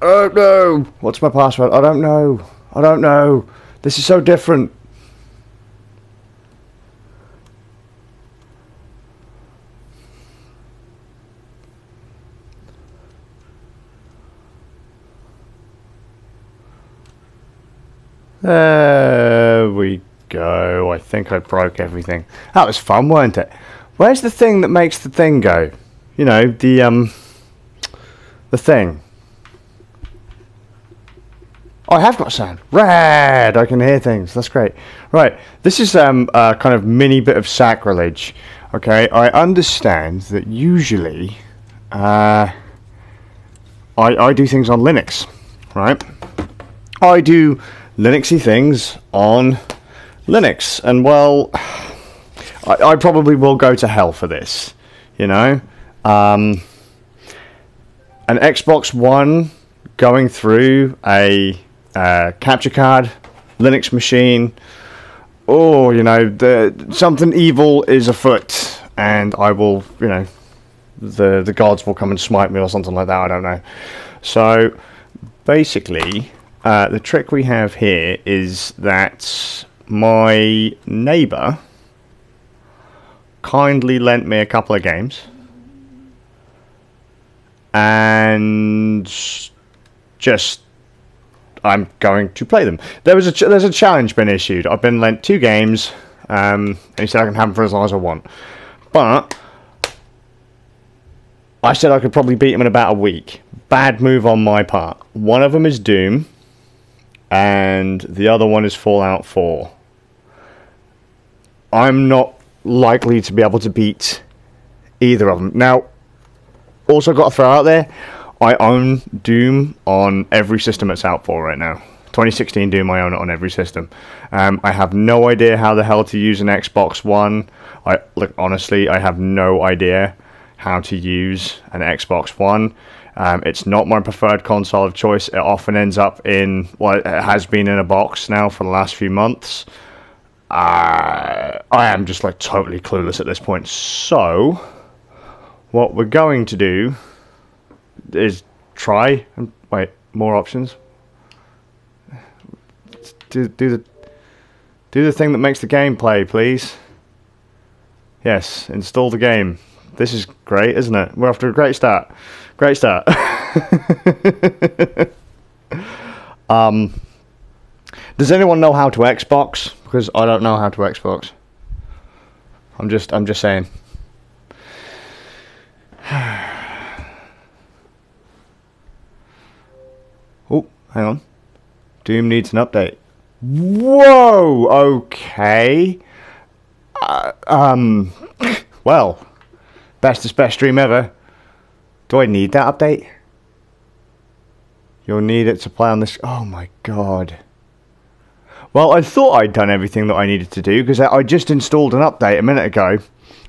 don't know. What's my password? I don't know. I don't know. This is so different. There we go. I think I broke everything. That was fun, weren't it? Where's the thing that makes the thing go? You know, the thing. Oh, I have got sound. Rad! I can hear things. That's great. Right, this is a kind of mini bit of sacrilege. Okay, I understand that usually I do things on Linux, right? I do Linuxy things on Linux, and well, I probably will go to hell for this, you know. An Xbox One going through a capture card Linux machine. Oh, you know, something evil is afoot, and I will, you know, the gods will come and smite me or something like that. I don't know. So basically, the trick we have here is that my neighbour kindly lent me a couple of games, and just I'm going to play them. There's a challenge been issued. I've been lent 2 games, and he said I can have them for as long as I want. But I said I could probably beat him in about a week. Bad move on my part. One of them is Doom, and the other one is Fallout 4. I'm not likely to be able to beat either of them. Now, also got to throw out there, I own Doom on every system it's out for right now. 2016 Doom, I own it on every system. I have no idea how the hell to use an Xbox One. Look, honestly, I have no idea how to use an Xbox One. It's not my preferred console of choice. It often ends up in, well, it has been in a box now for the last few months. I am just like totally clueless at this point. So, what we're going to do is try and wait, more options. Do the thing that makes the game play, please. Yes, install the game. This is great, isn't it? We're off to a great start. Great start. Does anyone know how to Xbox? Because I don't know how to Xbox. I'm just saying. Oh, hang on. Doom needs an update. Whoa. Okay. Well, best stream ever. Do I need that update? You'll need it to play on this. Oh my god. Well, I thought I'd done everything that I needed to do, because I just installed an update a minute ago.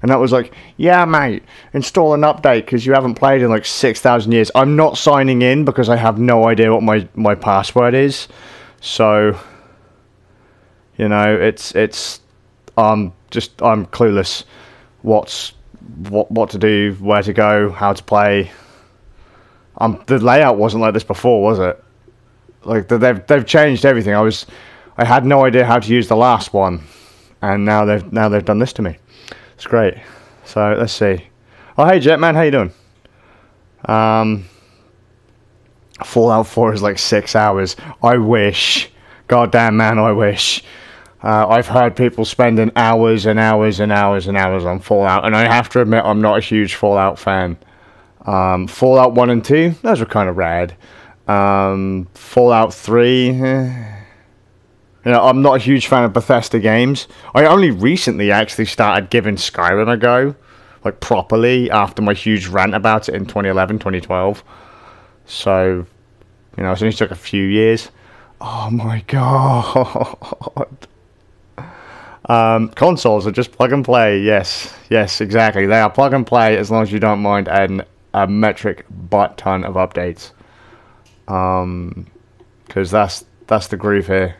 And that was like, yeah, mate, install an update because you haven't played in like 6,000 years. I'm not signing in because I have no idea what my password is. So, you know, I'm clueless what to do, where to go, how to play. The layout wasn't like this before, was it? Like they've changed everything. I had no idea how to use the last one, and now they've done this to me. It's great. So let's see. Oh, hey Jetman, how you doing? Fallout 4 is like 6 hours. I wish. Goddamn man, I wish. I've heard people spending hours and hours and hours and hours on Fallout, and I have to admit I'm not a huge Fallout fan. Fallout 1 and 2, those were kind of rad. Fallout 3, you know, I'm not a huge fan of Bethesda games. I only recently actually started giving Skyrim a go, like properly, after my huge rant about it in 2011, 2012. So, you know, it only took a few years. Oh my god. Consoles are just plug and play. Yes, exactly. They are plug and play as long as you don't mind adding a metric butt ton of updates. Because that's the groove here.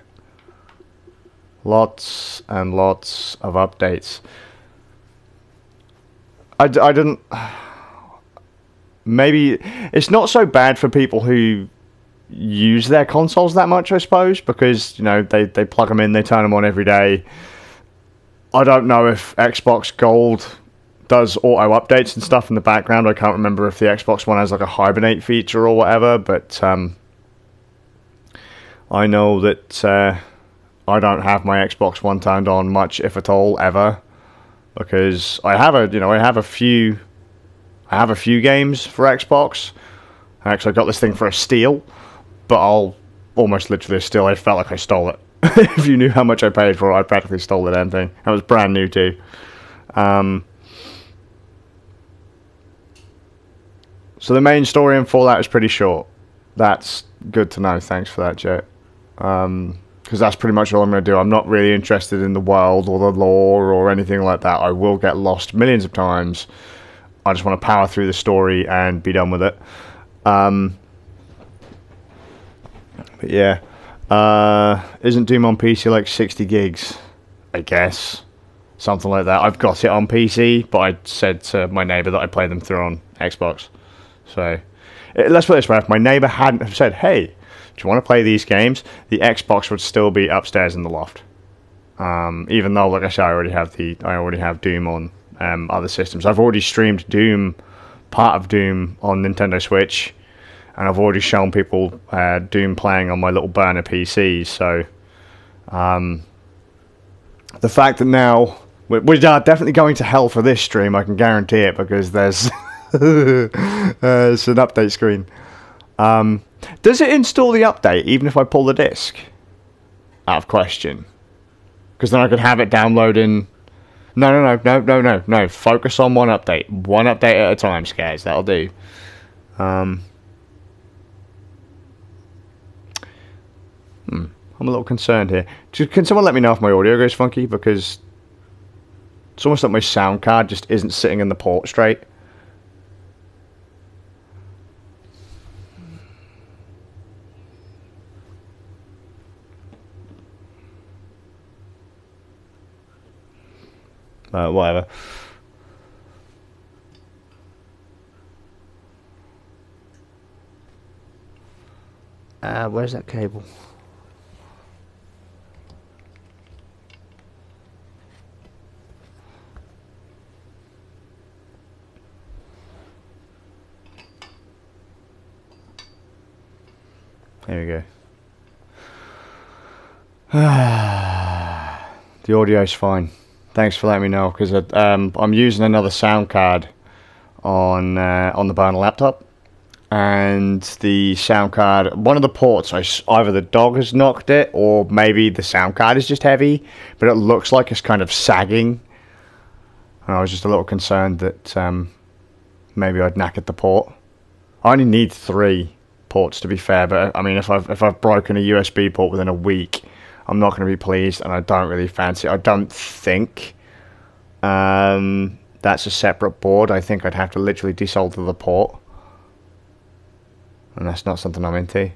Lots and lots of updates. I didn't... Maybe... It's not so bad for people who use their consoles that much, I suppose, because, you know, they plug them in, they turn them on every day. I don't know if Xbox Gold does auto updates and stuff in the background. I can't remember if the Xbox One has like a hibernate feature or whatever, but I know that I don't have my Xbox One turned on much, if at all, ever, because I have a few games for Xbox. Actually, I got this thing for a steal, but I'll almost literally steal. I felt like I stole it. If you knew how much I paid for it, I practically stole the damn thing. That was brand new too. So the main story in Fallout is pretty short. That's good to know. Thanks for that, Jet. Because that's pretty much all I'm going to do. I'm not really interested in the world or the lore or anything like that. I will get lost millions of times. I just want to power through the story and be done with it. But yeah. Isn't Doom on PC like 60 gigs? I guess. Something like that. I've got it on PC, but I said to my neighbour that I play them through on Xbox. So, let's put it this way. If my neighbour hadn't have said, hey, do you want to play these games? The Xbox would still be upstairs in the loft. Even though, like I said, I already have Doom on other systems. I've already streamed Doom, part of Doom on Nintendo Switch, and I've already shown people Doom playing on my little burner PC. So, the fact that now we're definitely going to hell for this stream, I can guarantee it, because there's it's an update screen. Does it install the update even if I pull the disc? Out of question. Because then I could have it downloading. No. Focus on one update. One update at a time, Skaz. That'll do. I'm a little concerned here. Can someone let me know if my audio goes funky? Because it's almost like my sound card just isn't sitting in the port straight. Whatever. Where's that cable? There we go. The audio's fine. Thanks for letting me know, because I'm using another sound card on the burner laptop, and the sound card, one of the ports, either the dog has knocked it, or maybe the sound card is just heavy, but it looks like it's kind of sagging. And I was just a little concerned that maybe I'd knackered the port. I only need 3 ports, to be fair, but I mean, if I've broken a USB port within a week, I'm not going to be pleased, and I don't really fancy it. I don't think that's a separate board. I think I'd have to literally desolder the port, and that's not something I'm into.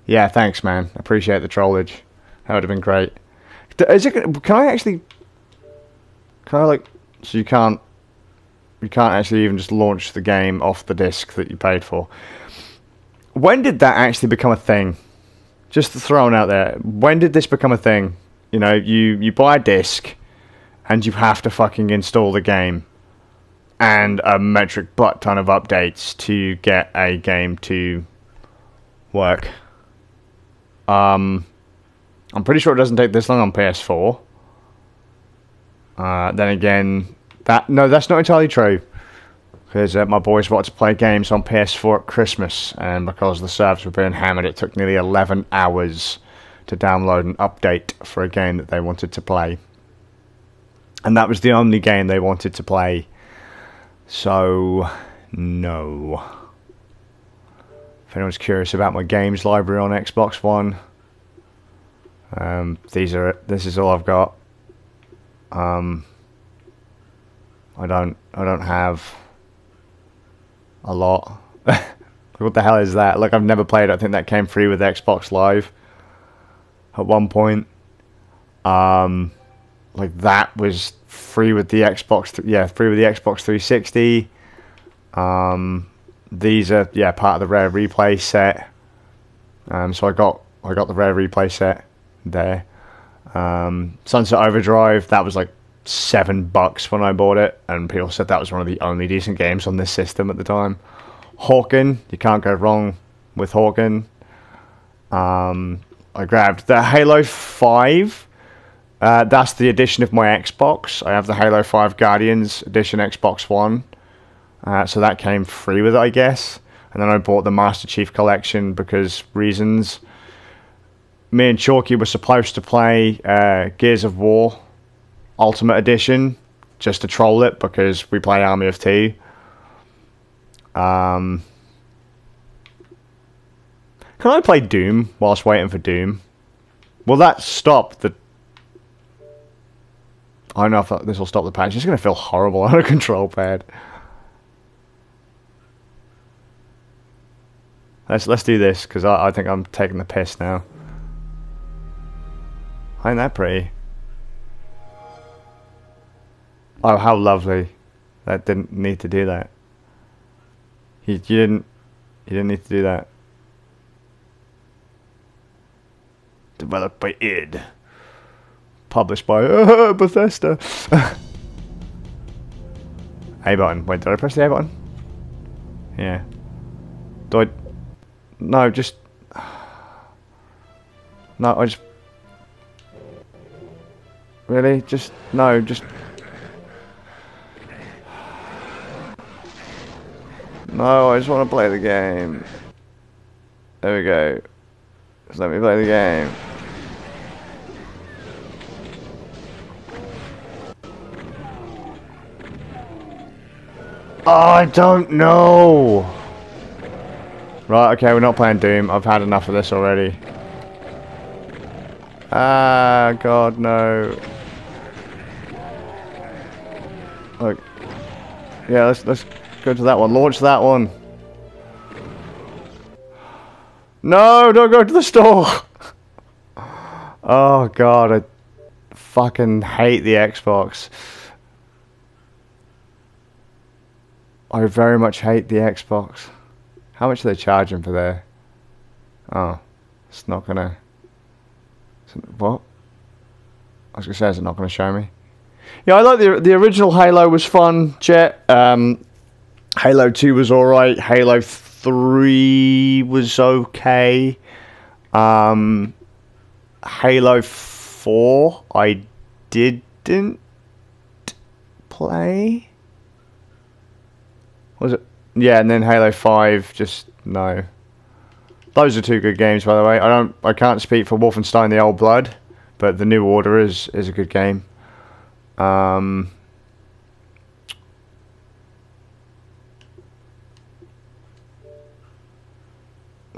Yeah, thanks, man. Appreciate the trollage. That would have been great. Is it? Can I like? So you can't actually even just launch the game off the disc that you paid for. When did that actually become a thing? Just thrown out there. When did this become a thing? You know, you buy a disc, and you have to fucking install the game, and a metric butt ton of updates to get a game to work. I'm pretty sure it doesn't take this long on PS4. Then again, that's not entirely true, because my boys wanted to play games on PS4 at Christmas, and because the servers were being hammered, it took nearly 11 hours to download an update for a game that they wanted to play. And that was the only game they wanted to play. So, no. If anyone's curious about my games library on Xbox One, this is all I've got. I don't have a lot. What the hell is that? Like, I've never played it. I think that came free with Xbox Live at one point. Like, that was free with the Xbox. Free with the Xbox 360. These are part of the Rare Replay set. So I got the rare replay set there. Sunset Overdrive, that was like $7 when I bought it, and people said that was one of the only decent games on this system at the time. Hawken, you can't go wrong with Hawken. I grabbed the Halo 5. That's the edition of my Xbox. I have the Halo 5 Guardians edition Xbox One. So that came free with it, I guess. And then I bought the Master Chief Collection because reasons. Me and Chalky were supposed to play Gears of War Ultimate Edition just to troll it because we play Army of Two. Can I play Doom whilst waiting for Doom? Will that stop the... I don't know if this will stop the patch. It's going to feel horrible on a control pad. Let's do this, because I think I'm taking the piss now. Ain't that pretty? Oh, how lovely. That didn't need to do that. You didn't need to do that. Developed by id. Published by Bethesda. A button. Wait, did I press the A button? Yeah. Do I... No, just... No, I just... Really? Just... No, just... No, I just want to play the game. There we go. Just let me play the game. Oh, I don't know. Right, okay, we're not playing Doom. I've had enough of this already. Ah, God, no. Look. Yeah, let's go to that one. Launch that one. No, don't go to the store. Oh, God, I fucking hate the Xbox. I very much hate the Xbox. How much are they charging for there? Oh, it's not gonna... What? I was gonna say, is it not gonna show me? Yeah, I like the original Halo was fun, Jet. Halo 2 was alright. Halo 3 was okay. Halo 4 I didn't play. Was it? Yeah, and then Halo 5, just no. Those are two good games, by the way. I can't speak for Wolfenstein: The Old Blood, but The New Order is a good game. What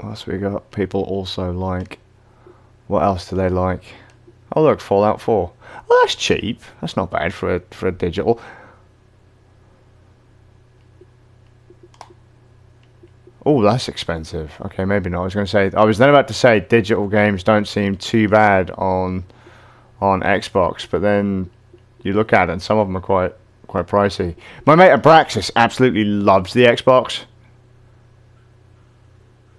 else we got? People also like. What else do they like? Oh look, Fallout 4. Well, that's cheap. That's not bad for a digital. Oh, that's expensive. Okay, maybe not. I was then about to say digital games don't seem too bad on Xbox, but then you look at it and some of them are quite pricey. My mate Abraxas absolutely loves the Xbox.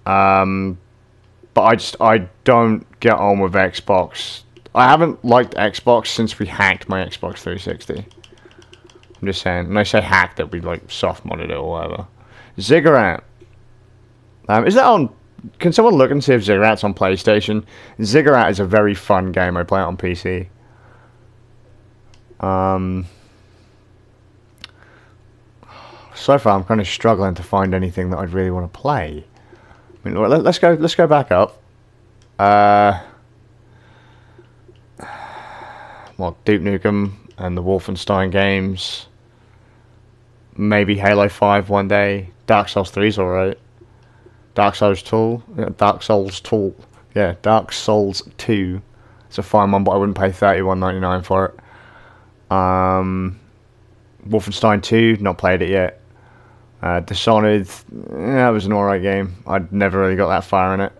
But I don't get on with Xbox. I haven't liked Xbox since we hacked my Xbox 360. I'm just saying. When I say hacked, that we like soft modded it or whatever. Ziggurat. Is that on... Can someone look and see if Ziggurat's on PlayStation? Ziggurat is a very fun game. I play it on PC. So far, I'm kind of struggling to find anything that I'd really want to play. I mean, let's go back up. Well, Duke Nukem and the Wolfenstein games. Maybe Halo 5 one day. Dark Souls 3's alright. Dark Souls 2. Yeah, Dark Souls 2. Yeah, Dark Souls 2. It's a fine one, but I wouldn't pay $31.99 for it. Wolfenstein 2, not played it yet. Dishonored, that was an alright game. I'd never really got that far in it.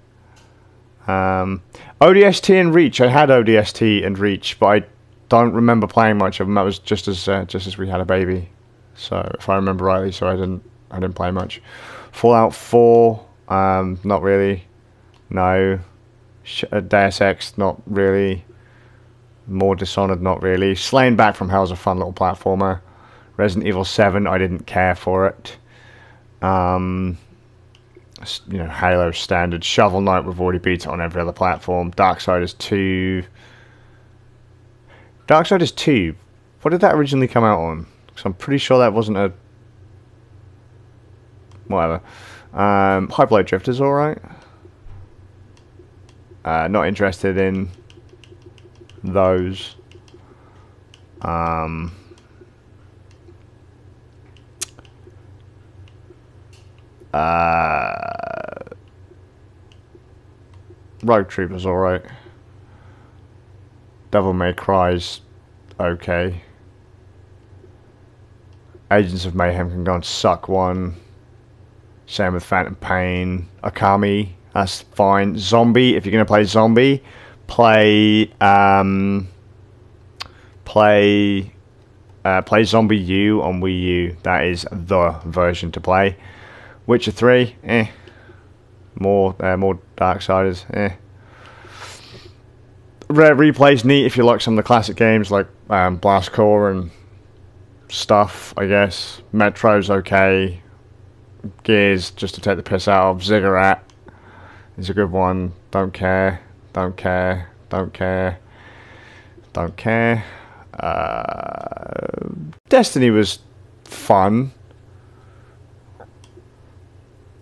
ODST and Reach. I had ODST and Reach, but I don't remember playing much of them. That was just as we had a baby. So if I remember rightly, so I didn't play much. Fallout 4, not really. No. Deus Ex, not really. More Dishonored, not really. Slain Back from Hell's a fun little platformer. Resident Evil 7, I didn't care for it. You know, Halo standard. Shovel Knight, we've already beat it on every other platform. Darksiders 2. Darksiders 2. What did that originally come out on? Because I'm pretty sure that wasn't a... Whatever. Hyperlight Drifter's alright. Not interested in those. Rogue Trooper's alright. Devil May Cry's okay. Agents of Mayhem can go and suck one. Same with Phantom Pain. Okami, that's fine. Zombie, if you're going to play Zombie, play Zombie U on Wii U. That is the version to play. Witcher 3, more Darksiders, Replay's neat if you like some of the classic games like Blast Corps and stuff, I guess. Metro's okay. Gears, just to take the piss out of. Ziggurat is a good one. Don't care. Don't care. Don't care. Don't care. Destiny was fun.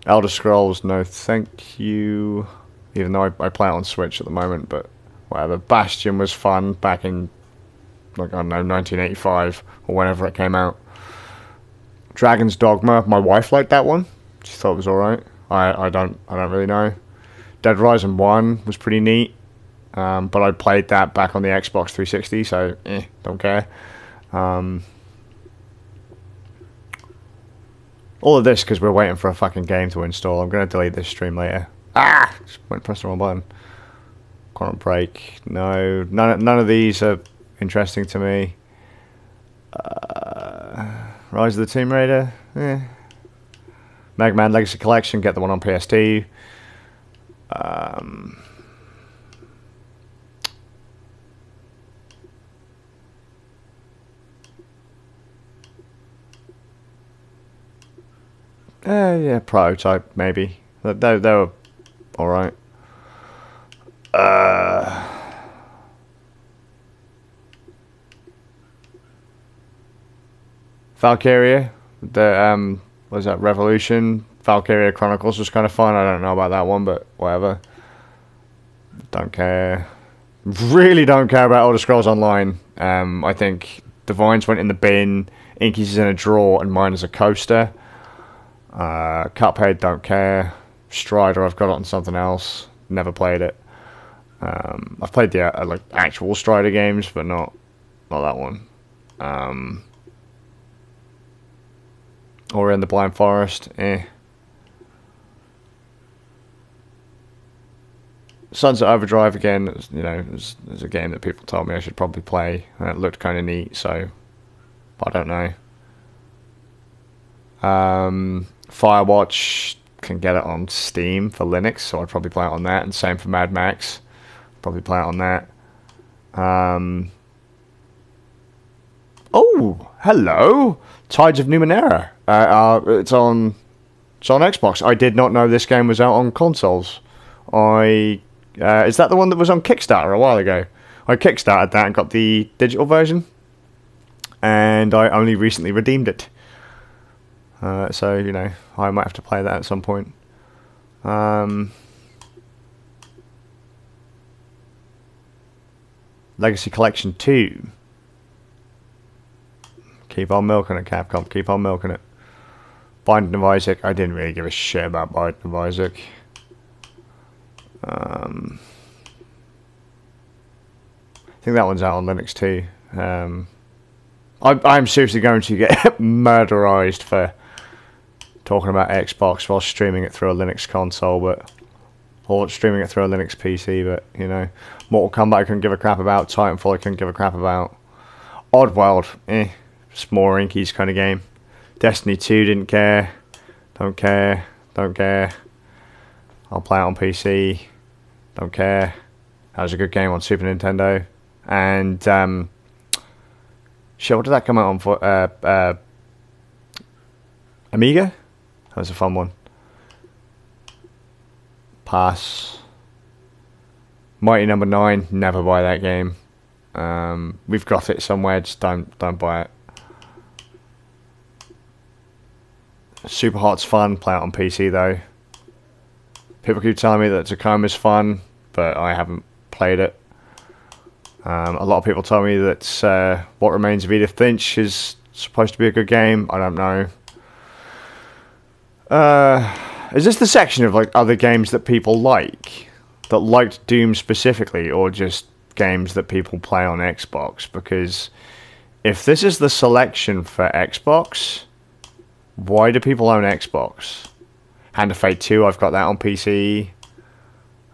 Elder Scrolls, no thank you. Even though I play it on Switch at the moment, but whatever. Bastion was fun back in, like, I don't know, 1985 or whenever it came out. Dragon's Dogma, my wife liked that one. She thought it was alright. I don't really know. Dead Rising 1 was pretty neat. But I played that back on the Xbox 360, so don't care. All of this because we're waiting for a fucking game to install. I'm going to delete this stream later. Just went press the wrong button. Quantum Break, no. None of these are interesting to me. Rise of the Tomb Raider, Mega Man Legacy Collection, get the one on PS2. Yeah, Prototype, maybe. They were alright. Valkyria, the what was that, Revolution? Valkyria Chronicles was kind of fun. I don't know about that one, but whatever. Don't care. Really don't care about Elder Scrolls Online. I think Divine's went in the bin, Inky's is in a drawer, and mine is a coaster. Cuphead, don't care. Strider, I've got it on something else. Never played it. I've played the like actual Strider games, but not that one. Or in the Blind Forest, Sunset Overdrive again. You know, it was a game that people told me I should probably play, and it looked kind of neat. So, I don't know. Firewatch, can get it on Steam for Linux, so I'd probably play it on that. And same for Mad Max, probably play it on that. Oh, hello, Tides of Numenera. It's on Xbox. I did not know this game was out on consoles. Is that the one that was on Kickstarter a while ago? I kickstarted that and got the digital version, and I only recently redeemed it. So, you know, I might have to play that at some point. Legacy Collection 2. Keep on milking it, Capcom. Keep on milking it. Binding of Isaac. I didn't really give a shit about Binding of Isaac. I think that one's out on Linux too. I'm seriously going to get murderized for talking about Xbox while streaming it through a Linux console, or streaming it through a Linux PC. But you know, Mortal Kombat I couldn't give a crap about. Titanfall I couldn't give a crap about. Oddworld, just more Inky's kind of game. Destiny 2 didn't care. Don't care. Don't care. I'll play it on PC. Don't care. That was a good game on Super Nintendo. And shit, what did that come out on for? Amiga? That was a fun one. Pass. Mighty Number 9, never buy that game. We've got it somewhere, just don't buy it. Super Hot's fun, play it on PC though. People keep telling me that Tacoma's fun, but I haven't played it. A lot of people tell me that What Remains of Edith Finch is supposed to be a good game. I don't know. Is this the section of like other games that people like? That liked Doom specifically, or just games that people play on Xbox? Because if this is the selection for Xbox, why do people own Xbox? Hand of Fate 2, I've got that on PC.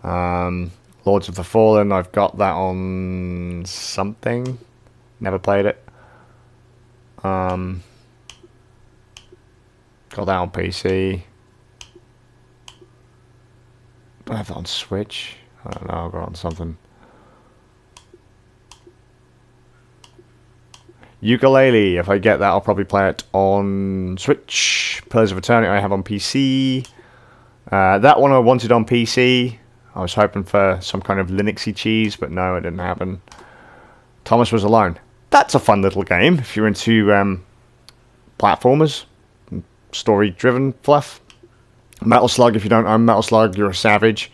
Lords of the Fallen, I've got that on something. Never played it. Got that on PC. Do I have that on Switch? I don't know, I've got it on something. Ukulele, if I get that, I'll probably play it on Switch. Pillars of Eternity I have on PC. That one I wanted on PC. I was hoping for some kind of Linuxy cheese, but no, it didn't happen. Thomas Was Alone. That's a fun little game if you're into platformers, story-driven fluff. Metal Slug, if you don't own Metal Slug, you're a savage.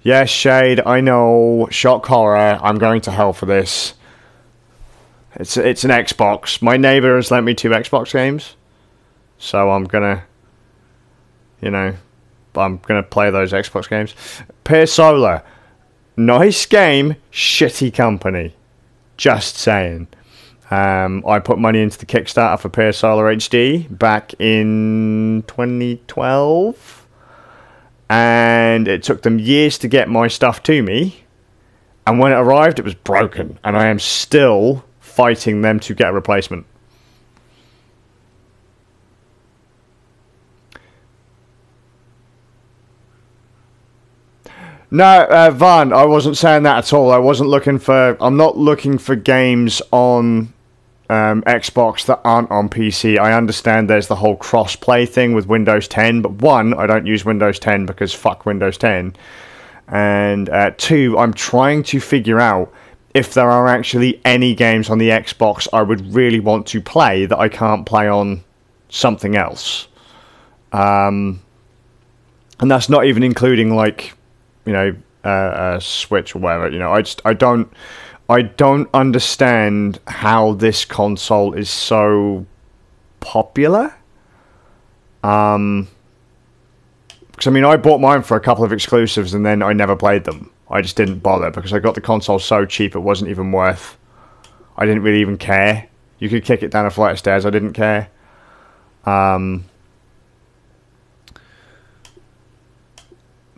Yes, Shade, I know. Shock horror. I'm going to hell for this. It's an Xbox. My neighbour has lent me 2 Xbox games, so I'm gonna, you know, I'm gonna play those Xbox games. Peer Solar, nice game, shitty company. Just saying. I put money into the Kickstarter for Peer Solar HD back in 2012, and it took them years to get my stuff to me. And when it arrived, it was broken, and I am still fighting them to get a replacement. No, Van, I wasn't saying that at all. I'm not looking for games on Xbox that aren't on PC. I understand there's the whole cross-play thing with Windows 10, but one, I don't use Windows 10 because fuck Windows 10. And two, I'm trying to figure out if there are actually any games on the Xbox I would really want to play that I can't play on something else. And that's not even including, like, you know, Switch or whatever. You know, I don't understand how this console is so popular. Because, I mean, I bought mine for a couple of exclusives and then I never played them. I just didn't bother because I got the console so cheap it wasn't even worth. I didn't really even care. You could kick it down a flight of stairs. I didn't care. But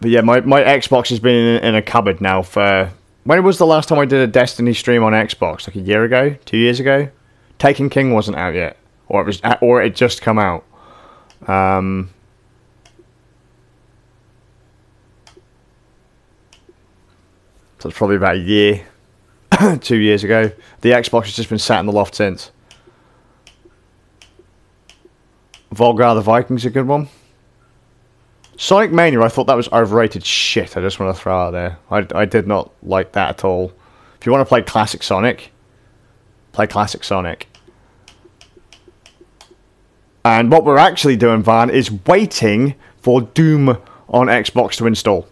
yeah, my Xbox has been in a cupboard now for... When was the last time I did a Destiny stream on Xbox? Like a year ago? 2 years ago? Taken King wasn't out yet. Or it had just come out. So it's probably about a year, 2 years ago. The Xbox has just been sat in the loft since. Volgar the Viking's a good one. Sonic Mania, I thought that was overrated shit. I just want to throw out there. I did not like that at all. If you want to play classic Sonic, play classic Sonic. And what we're actually doing, Van, is waiting for Doom on Xbox to install.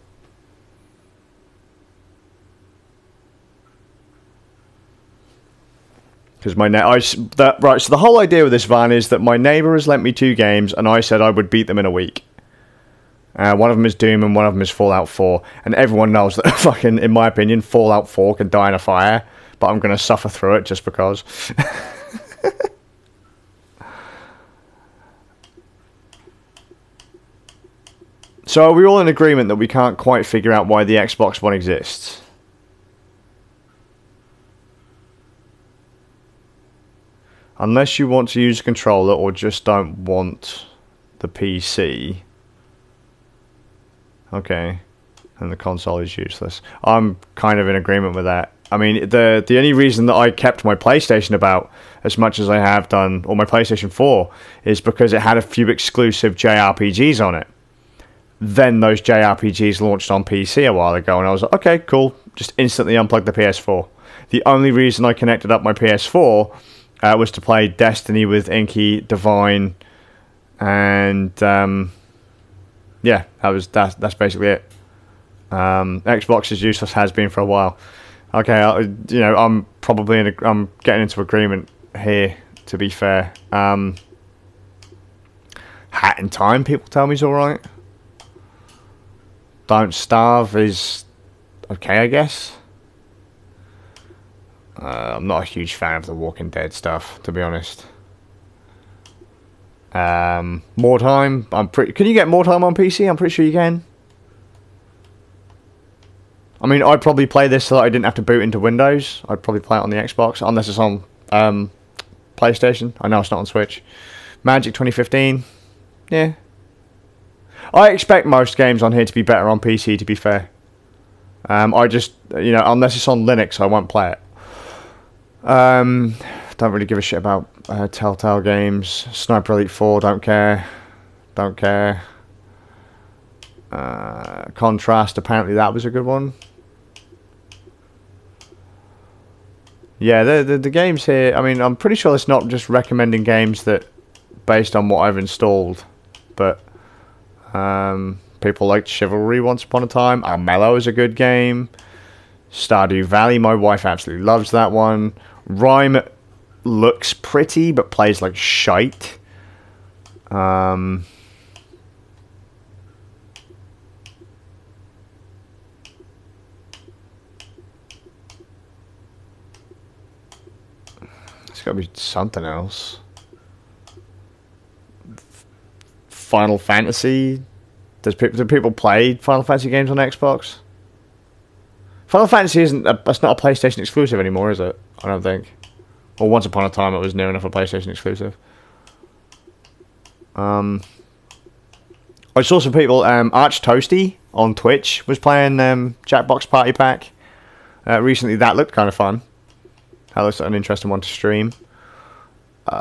Because right, so the whole idea with this, Van, is that my neighbour has lent me 2 games, and I said I would beat them in a week. One of them is Doom, and one of them is Fallout 4. And everyone knows that, fucking, in my opinion, Fallout 4 can die in a fire. But I'm going to suffer through it just because. So are we all in agreement that we can't quite figure out why the Xbox One exists? Unless you want to use a controller or just don't want the PC. Okay. and the console is useless. I'm kind of in agreement with that. I mean, the only reason that I kept my PlayStation about as much as I have done, or my PlayStation 4, is because it had a few exclusive JRPGs on it. Then those JRPGs launched on PC a while ago, and I was like, okay, cool, just instantly unplugged the PS4. The only reason I connected up my PS4 was to play Destiny with Inky, Devine, and yeah, that's basically it. Xbox is useless, has been for a while. Okay, you know, I'm probably I'm getting into agreement here, to be fair. Hat in Time, people tell me, is alright. Don't Starve is okay, I guess. I'm not a huge fan of the Walking Dead stuff, to be honest. More Time, can you get More Time on PC? I'm pretty sure you can. I mean, I'd probably play this so that I didn't have to boot into Windows. I'd probably play it on the Xbox, unless it's on PlayStation. I know it's not on Switch. Magic 2015, yeah. I expect most games on here to be better on PC, to be fair. I just, you know, unless it's on Linux, I won't play it. Don't really give a shit about Telltale games. Sniper Elite 4, don't care. Don't care. Contrast, apparently that was a good one. Yeah, the games here, I mean, I'm pretty sure it's not just recommending games that based on what I've installed, but people liked Chivalry once upon a time. Armello is a good game. Stardew Valley, my wife absolutely loves that one. Rhyme looks pretty, but plays like shite. It's got to be something else. Final Fantasy. Do people play Final Fantasy games on Xbox? Final Fantasy that's not a PlayStation exclusive anymore, is it? I don't think. Or once upon a time it was near enough a PlayStation exclusive. I saw some people, Arch Toasty on Twitch was playing Jackbox Party Pack. Recently, that looked kind of fun. That looks like an interesting one to stream. What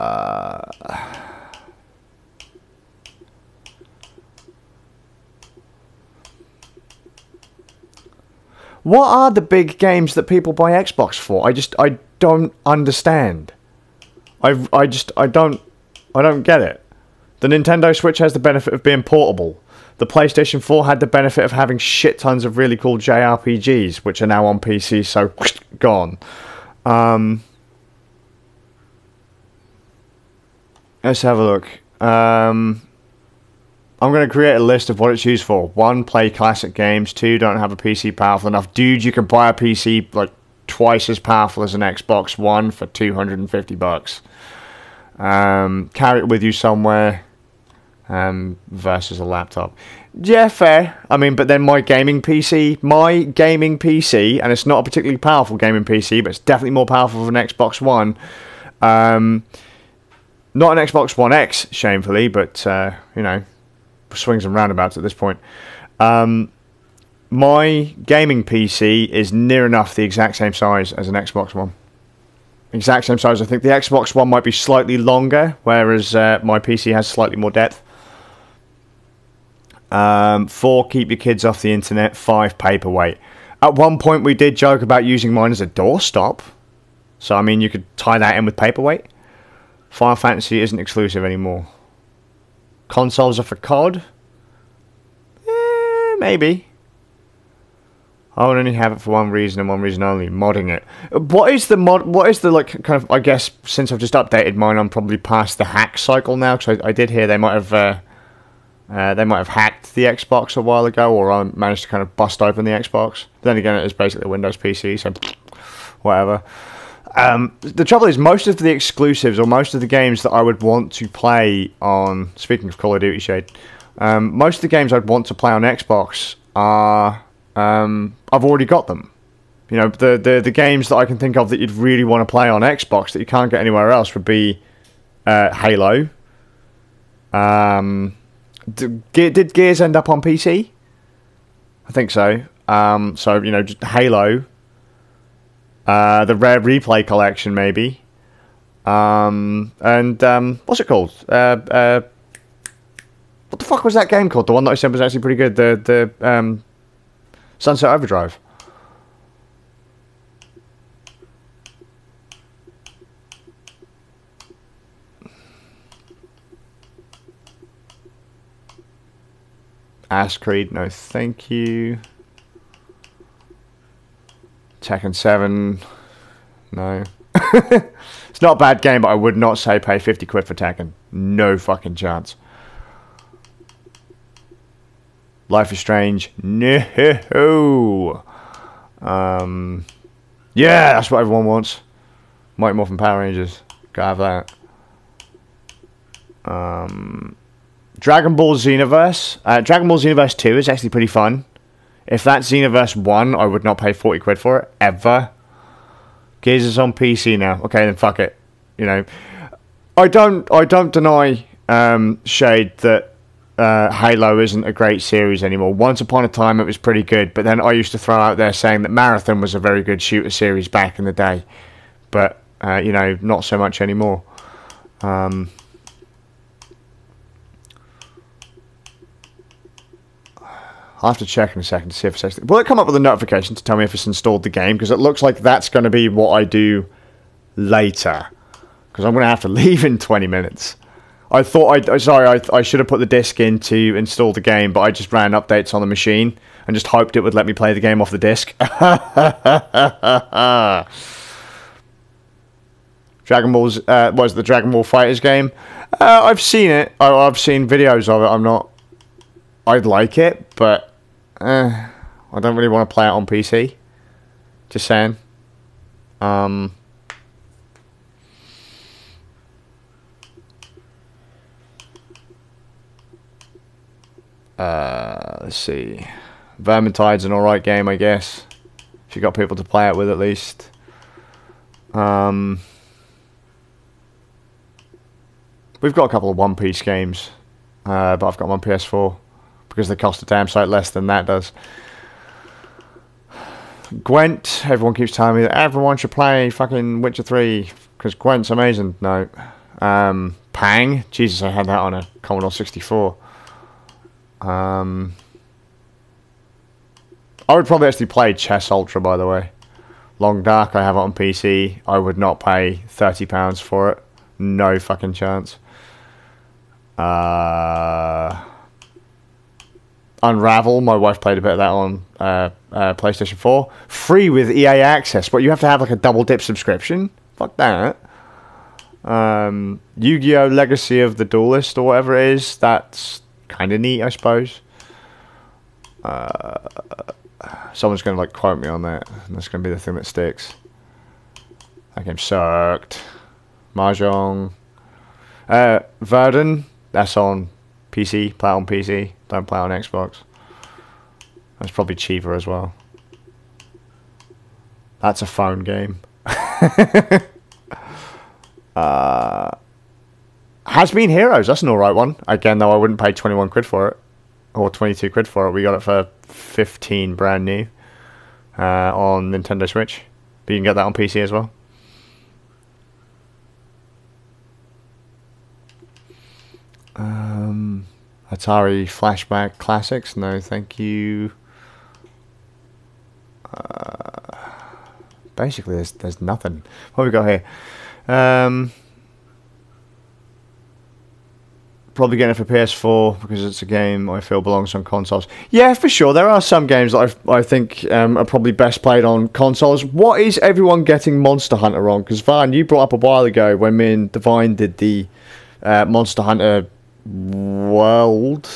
are the big games that people buy Xbox for? I don't understand. I don't get it. The Nintendo Switch has the benefit of being portable. The PlayStation 4 had the benefit of having shit tons of really cool JRPGs, which are now on PC, so gone. Let's have a look. I'm going to create a list of what it's used for. 1, play classic games. 2, don't have a PC powerful enough. Dude, you can buy a PC like twice as powerful as an Xbox One for $250. Carry it with you somewhere. Versus a laptop. Yeah, fair. I mean, but then my gaming PC, and it's not a particularly powerful gaming PC, but it's definitely more powerful than an Xbox One. Not an Xbox One X, shamefully, but, you know, swings and roundabouts at this point. My gaming PC is near enough the exact same size as an Xbox One. Exact same size. I think the Xbox One might be slightly longer, whereas my PC has slightly more depth. 4, keep your kids off the internet. 5, paperweight. At one point, we did joke about using mine as a doorstop. So, I mean, you could tie that in with paperweight. Final Fantasy isn't exclusive anymore. Consoles are for COD? Maybe. I would only have it for one reason and one reason only, modding it. What is the like kind of, I guess since I've just updated mine, I'm probably past the hack cycle now, because I did hear they might have hacked the Xbox a while ago, or I managed to kind of bust open the Xbox. But then again, it is basically a Windows PC, so whatever. The trouble is, most of the exclusives, or most of the games that I would want to play on, speaking of Call of Duty shade, most of the games I'd want to play on Xbox are, I've already got them. You know, the games that I can think of that you'd really want to play on Xbox that you can't get anywhere else would be Halo. Did Gears end up on PC? I think so. So, you know, just Halo. The Rare Replay Collection, maybe. And, what's it called? What the fuck was that game called? The one that I said was actually pretty good. The Sunset Overdrive. Ass Creed, no thank you. Tekken 7, no. It's not a bad game, but I would not say pay 50 quid for Tekken. No fucking chance. Life is Strange, no. Yeah, that's what everyone wants. Mighty Morphin Power Rangers, gotta have that. Dragon Ball Xenoverse. Dragon Ball Xenoverse 2 is actually pretty fun. If that's Xenoverse 1, I would not pay 40 quid for it, ever. Gears is on PC now. Okay, then fuck it. You know, I don't deny, Shade, that Halo isn't a great series anymore. Once upon a time it was pretty good, but then I used to throw out there saying that Marathon was a very good shooter series back in the day. But, you know, not so much anymore. I'll have to check in a second to see if it's actually... Will it come up with a notification to tell me if it's installed the game? Because it looks like that's going to be what I do later. Because I'm going to have to leave in 20 minutes. I thought I should have put the disc in to install the game, but I just ran updates on the machine and just hoped it would let me play the game off the disc. Dragon Ball's... what is the Dragon Ball Fighters game? I've seen it. I've seen videos of it. I'm not... I'd like it, but... I don't really want to play it on PC. Just saying. Let's see. Vermintide's an alright game, I guess. If you've got people to play it with, at least. We've got a couple of One Piece games. But I've got them on PS4. Because they cost a damn sight less than that does. Gwent, everyone keeps telling me that everyone should play fucking Witcher 3 because Gwent's amazing. No. Pang, Jesus, I had that on a Commodore 64. I would probably actually play Chess Ultra, by the way. Long Dark, I have it on PC. I would not pay £30 for it. No fucking chance. Unravel, my wife played a bit of that on PlayStation 4. Free with EA Access, but you have to have like a double dip subscription? Fuck that. Yu-Gi-Oh! Legacy of the Duelist, or whatever it is, that's kind of neat, I suppose. Someone's going to like quote me on that, and that's going to be the thing that sticks. That game sucked. Mahjong. Verdun, that's on PC, play it on PC, don't play it on Xbox. That's probably cheaper as well. That's a phone game. Has Been Heroes, that's an alright one. Again, though, I wouldn't pay 21 quid for it. Or 22 quid for it. We got it for 15 brand new on Nintendo Switch. But you can get that on PC as well. Atari Flashback Classics, no thank you. Basically there's nothing. What have we got here? Probably getting it for PS4 because it's a game I feel belongs on consoles. Yeah, for sure. There are some games that I think are probably best played on consoles. What is everyone getting Monster Hunter on? Because Van, you brought up a while ago when me and Devine did the Monster Hunter World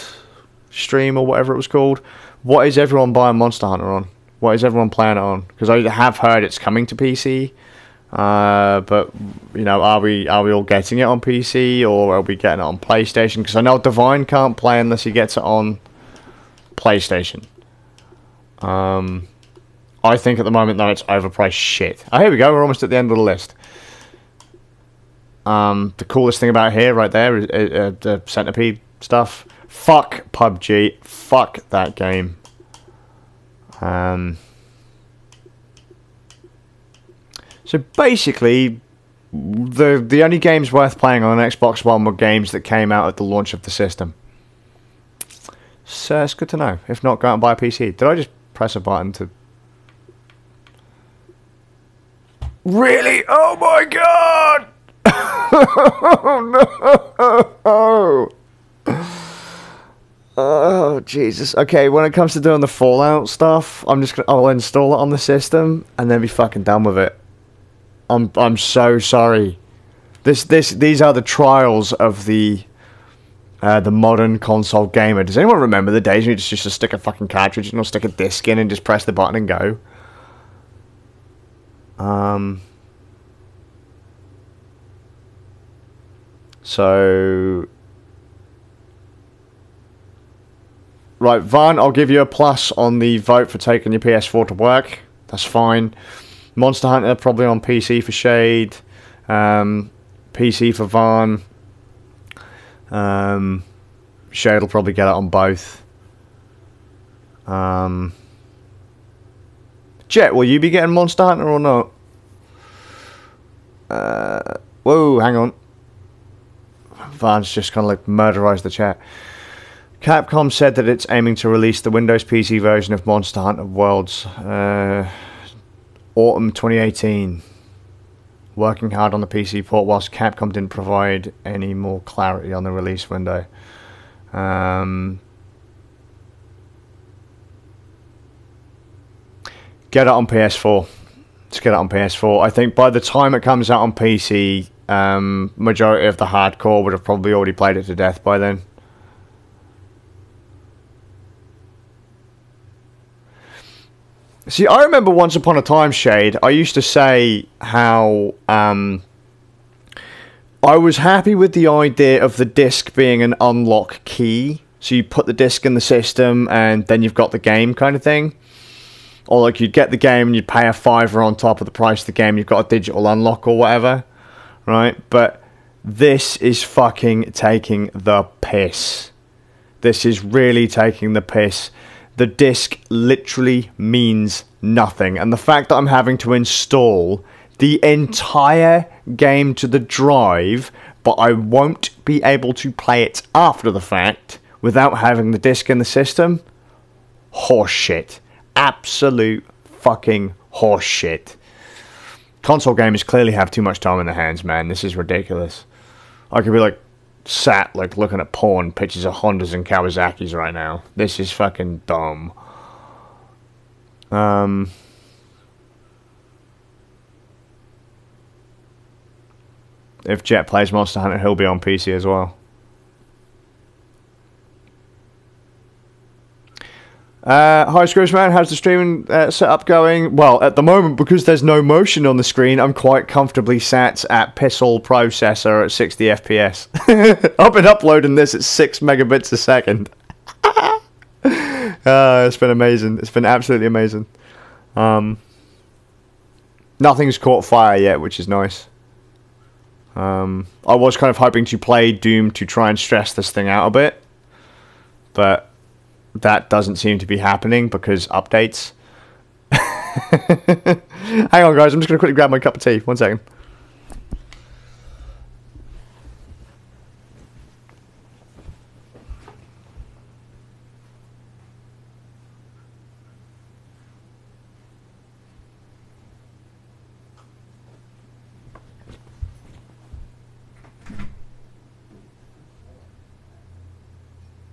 stream or whatever it was called. What is everyone buying Monster Hunter on? What is everyone playing it on? Because I have heard it's coming to PC, but you know, are we all getting it on PC or are we getting it on PlayStation? Because I know Devine can't play unless he gets it on PlayStation. I think at the moment though it's overpriced shit. Oh, here we go. We're almost at the end of the list. The coolest thing about here, right there, is the Centipede stuff. Fuck PUBG. Fuck that game. So basically, the only games worth playing on an Xbox One were games that came out at the launch of the system. So it's good to know. If not, go out and buy a PC. Did I just press a button to... Really? Oh my god! Oh no! Oh Jesus. Okay, when it comes to doing the Fallout stuff, I'll install it on the system and then be fucking done with it. I'm so sorry. These are the trials of the modern console gamer. Does anyone remember the days when you just used to stick a fucking cartridge and stick a disc in and just press the button and go? So right, Vaughn, I'll give you a plus on the vote for taking your PS4 to work. That's fine. Monster Hunter probably on PC for Shade, PC for Vaughn. Shade will probably get it on both. Jet, will you be getting Monster Hunter or not? Whoa, hang on. Vaughn's just kind of like murderized the chat. Capcom said that it's aiming to release the Windows PC version of Monster Hunter Worlds autumn 2018. Working hard on the PC port whilst Capcom didn't provide any more clarity on the release window. Get it on PS4. Let's get it on PS4. I think by the time it comes out on PC, majority of the hardcore would have probably already played it to death by then. See, I remember once upon a time, Shade, I used to say how I was happy with the idea of the disc being an unlock key. So you put the disc in the system and then you've got the game kind of thing. Or like you'd get the game and you'd pay a $5 on top of the price of the game. You've got a digital unlock or whatever. Right? But this is fucking taking the piss. This is really taking the piss. The disc literally means nothing. And the fact that I'm having to install the entire game to the drive, but I won't be able to play it after the fact without having the disc in the system, horseshit. Absolute fucking horseshit. Console gamers clearly have too much time in their hands, man. This is ridiculous. I could be like sat like looking at porn pictures of Hondas and Kawasaki's right now. This is fucking dumb. If Jet plays Monster Hunter, he'll be on PC as well. Hi Scroogeman, how's the streaming setup going? Well, at the moment, because there's no motion on the screen, I'm quite comfortably sat at Pixel processor at 60 FPS. I've been uploading this at 6 megabits a second. It's been amazing. It's been absolutely amazing. Nothing's caught fire yet, which is nice. I was kind of hoping to play Doom to try and stress this thing out a bit, but that doesn't seem to be happening because updates. Hang on, guys. I'm just going to quickly grab my cup of tea. 1 second.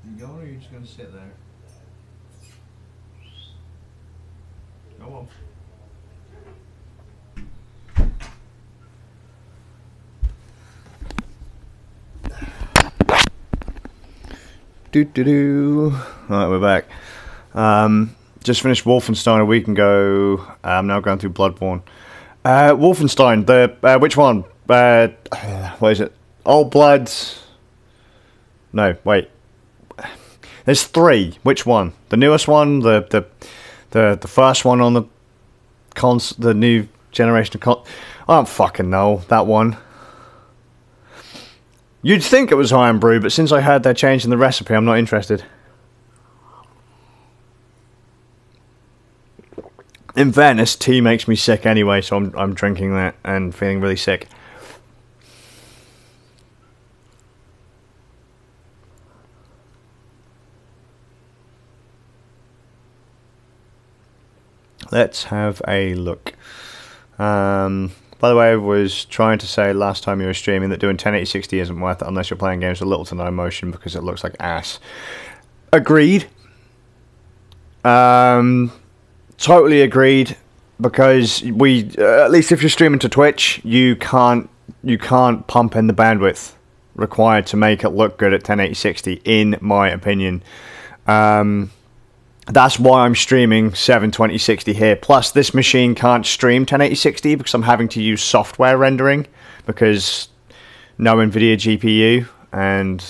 You going, or are you just going to sit there? Go on. Alright, we're back. Just finished Wolfenstein a week ago. I'm now going through Bloodborne. Wolfenstein, the which one? What is it? Old Bloods. No, wait. There's 3. Which one? The newest one, the first one on the new generation of I don't fucking know that one. You'd think it was Irn Bru, but since I heard they're changing the recipe, I'm not interested. In fairness, tea makes me sick anyway, so I'm drinking that and feeling really sick. Let's have a look. By the way, I was trying to say last time you were streaming that doing 1080-60 isn't worth it unless you're playing games with little to no motion because it looks like ass. Agreed. Totally agreed. Because at least if you're streaming to Twitch, you can't pump in the bandwidth required to make it look good at 1080-60, in my opinion. That's why I'm streaming 720-60 here. Plus, this machine can't stream 1080-60 because I'm having to use software rendering because no Nvidia GPU and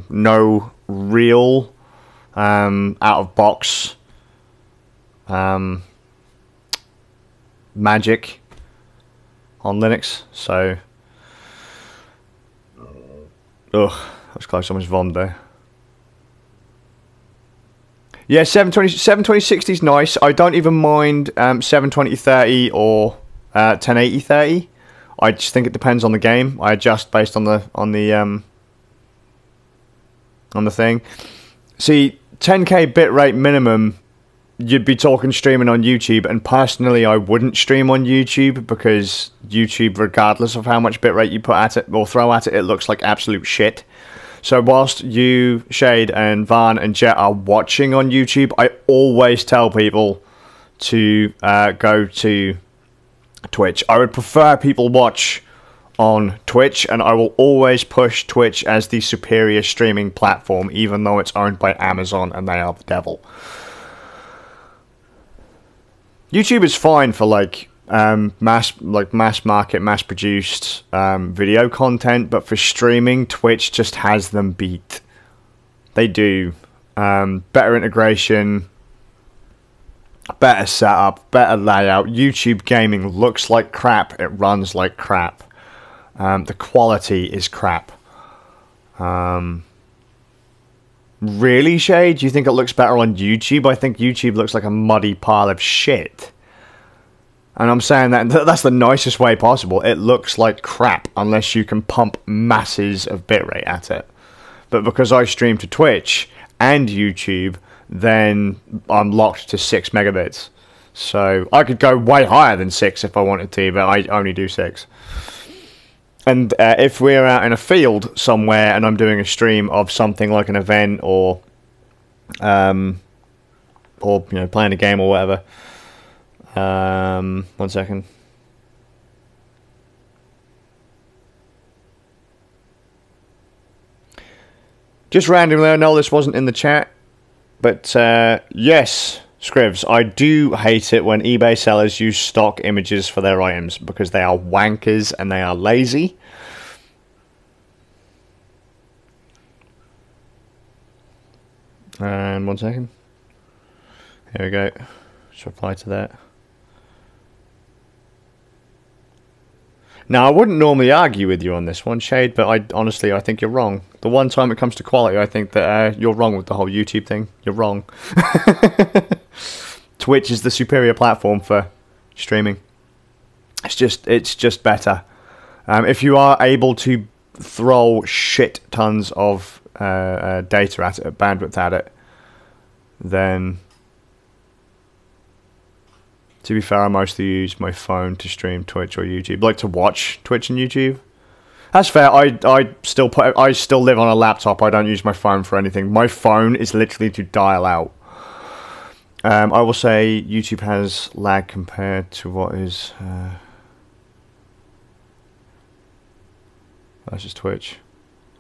no real out-of-box magic on Linux. So, ugh, that was close. Someone's vomed there. Yeah, 720-60 is nice. I don't even mind 720-30 or 1080-30. I just think it depends on the game. I adjust based on the thing. See, 10K bitrate minimum, you'd be talking streaming on YouTube, and personally I wouldn't stream on YouTube because YouTube, regardless of how much bitrate you put at it or throw at it, it looks like absolute shit. So whilst you, Shade, and Van and Jet are watching on YouTube, I always tell people to go to Twitch. I would prefer people watch on Twitch, and I will always push Twitch as the superior streaming platform, even though it's owned by Amazon and they are the devil. YouTube is fine for mass market, mass produced video content, but for streaming, Twitch just has them beat. They do. Better integration, better setup, better layout. YouTube gaming looks like crap, it runs like crap. The quality is crap. Really, Shade? Do you think it looks better on YouTube? I think YouTube looks like a muddy pile of shit. And I'm saying that's the nicest way possible. It looks like crap unless you can pump masses of bitrate at it. But because I stream to Twitch and YouTube, then I'm locked to 6 megabits. So I could go way higher than 6 if I wanted to, but I only do 6. And if we're out in a field somewhere and I'm doing a stream of something like an event or playing a game or whatever. 1 second. Just randomly, I know this wasn't in the chat, but yes, Scrivs, I do hate it when eBay sellers use stock images for their items because they are wankers and they are lazy. And 1 second. Here we go. Let's reply to that. Now, I wouldn't normally argue with you on this one, Shade, but I think you're wrong. The one time it comes to quality, I think that you're wrong with the whole YouTube thing. You're wrong. Twitch is the superior platform for streaming. It's just better. If you are able to throw shit tons of data at it, bandwidth at it, then... To be fair, I mostly use my phone to stream Twitch or YouTube. Like to watch Twitch and YouTube. That's fair. I still live on a laptop. I don't use my phone for anything. My phone is literally to dial out. I will say YouTube has lag compared to what is that's just Twitch.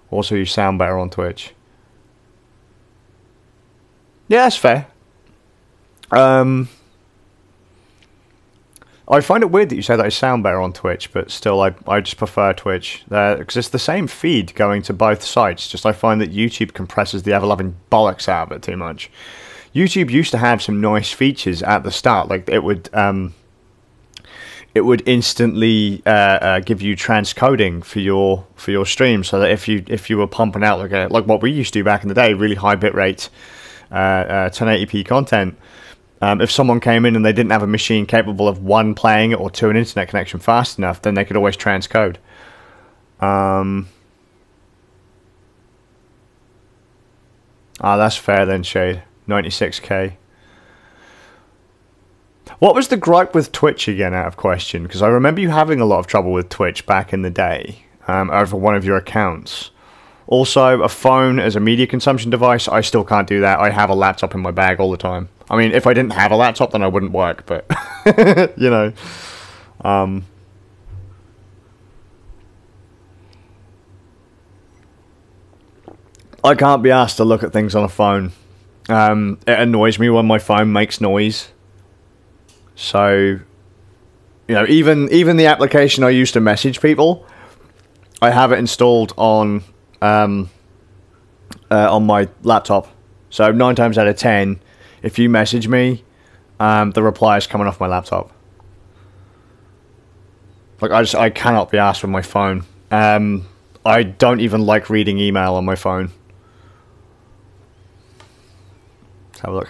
Also, you sound better on Twitch. Yeah, that's fair. I find it weird that you say that I sound better on Twitch, but still, I just prefer Twitch. Because it's the same feed going to both sites, just I find that YouTube compresses the ever-loving bollocks out of it too much. YouTube used to have some nice features at the start, like it would instantly give you transcoding for your stream, so that if you were pumping out like what we used to do back in the day, really high bitrate 1080p content, If someone came in and they didn't have a machine capable of one, playing it, or two, an internet connection fast enough, then they could always transcode. That's fair then, Shade. 96k. What was the gripe with Twitch again, out of question? Because I remember you having a lot of trouble with Twitch back in the day, over one of your accounts. Also, a phone as a media consumption device, I still can't do that. I have a laptop in my bag all the time. I mean, if I didn't have a laptop, then I wouldn't work, but, you know. I can't be asked to look at things on a phone. It annoys me when my phone makes noise. So, you know, even the application I use to message people, I have it installed on my laptop. So 9 times out of 10, if you message me, the reply is coming off my laptop. Like, I cannot be asked with my phone. I don't even like reading email on my phone. Let's have a look.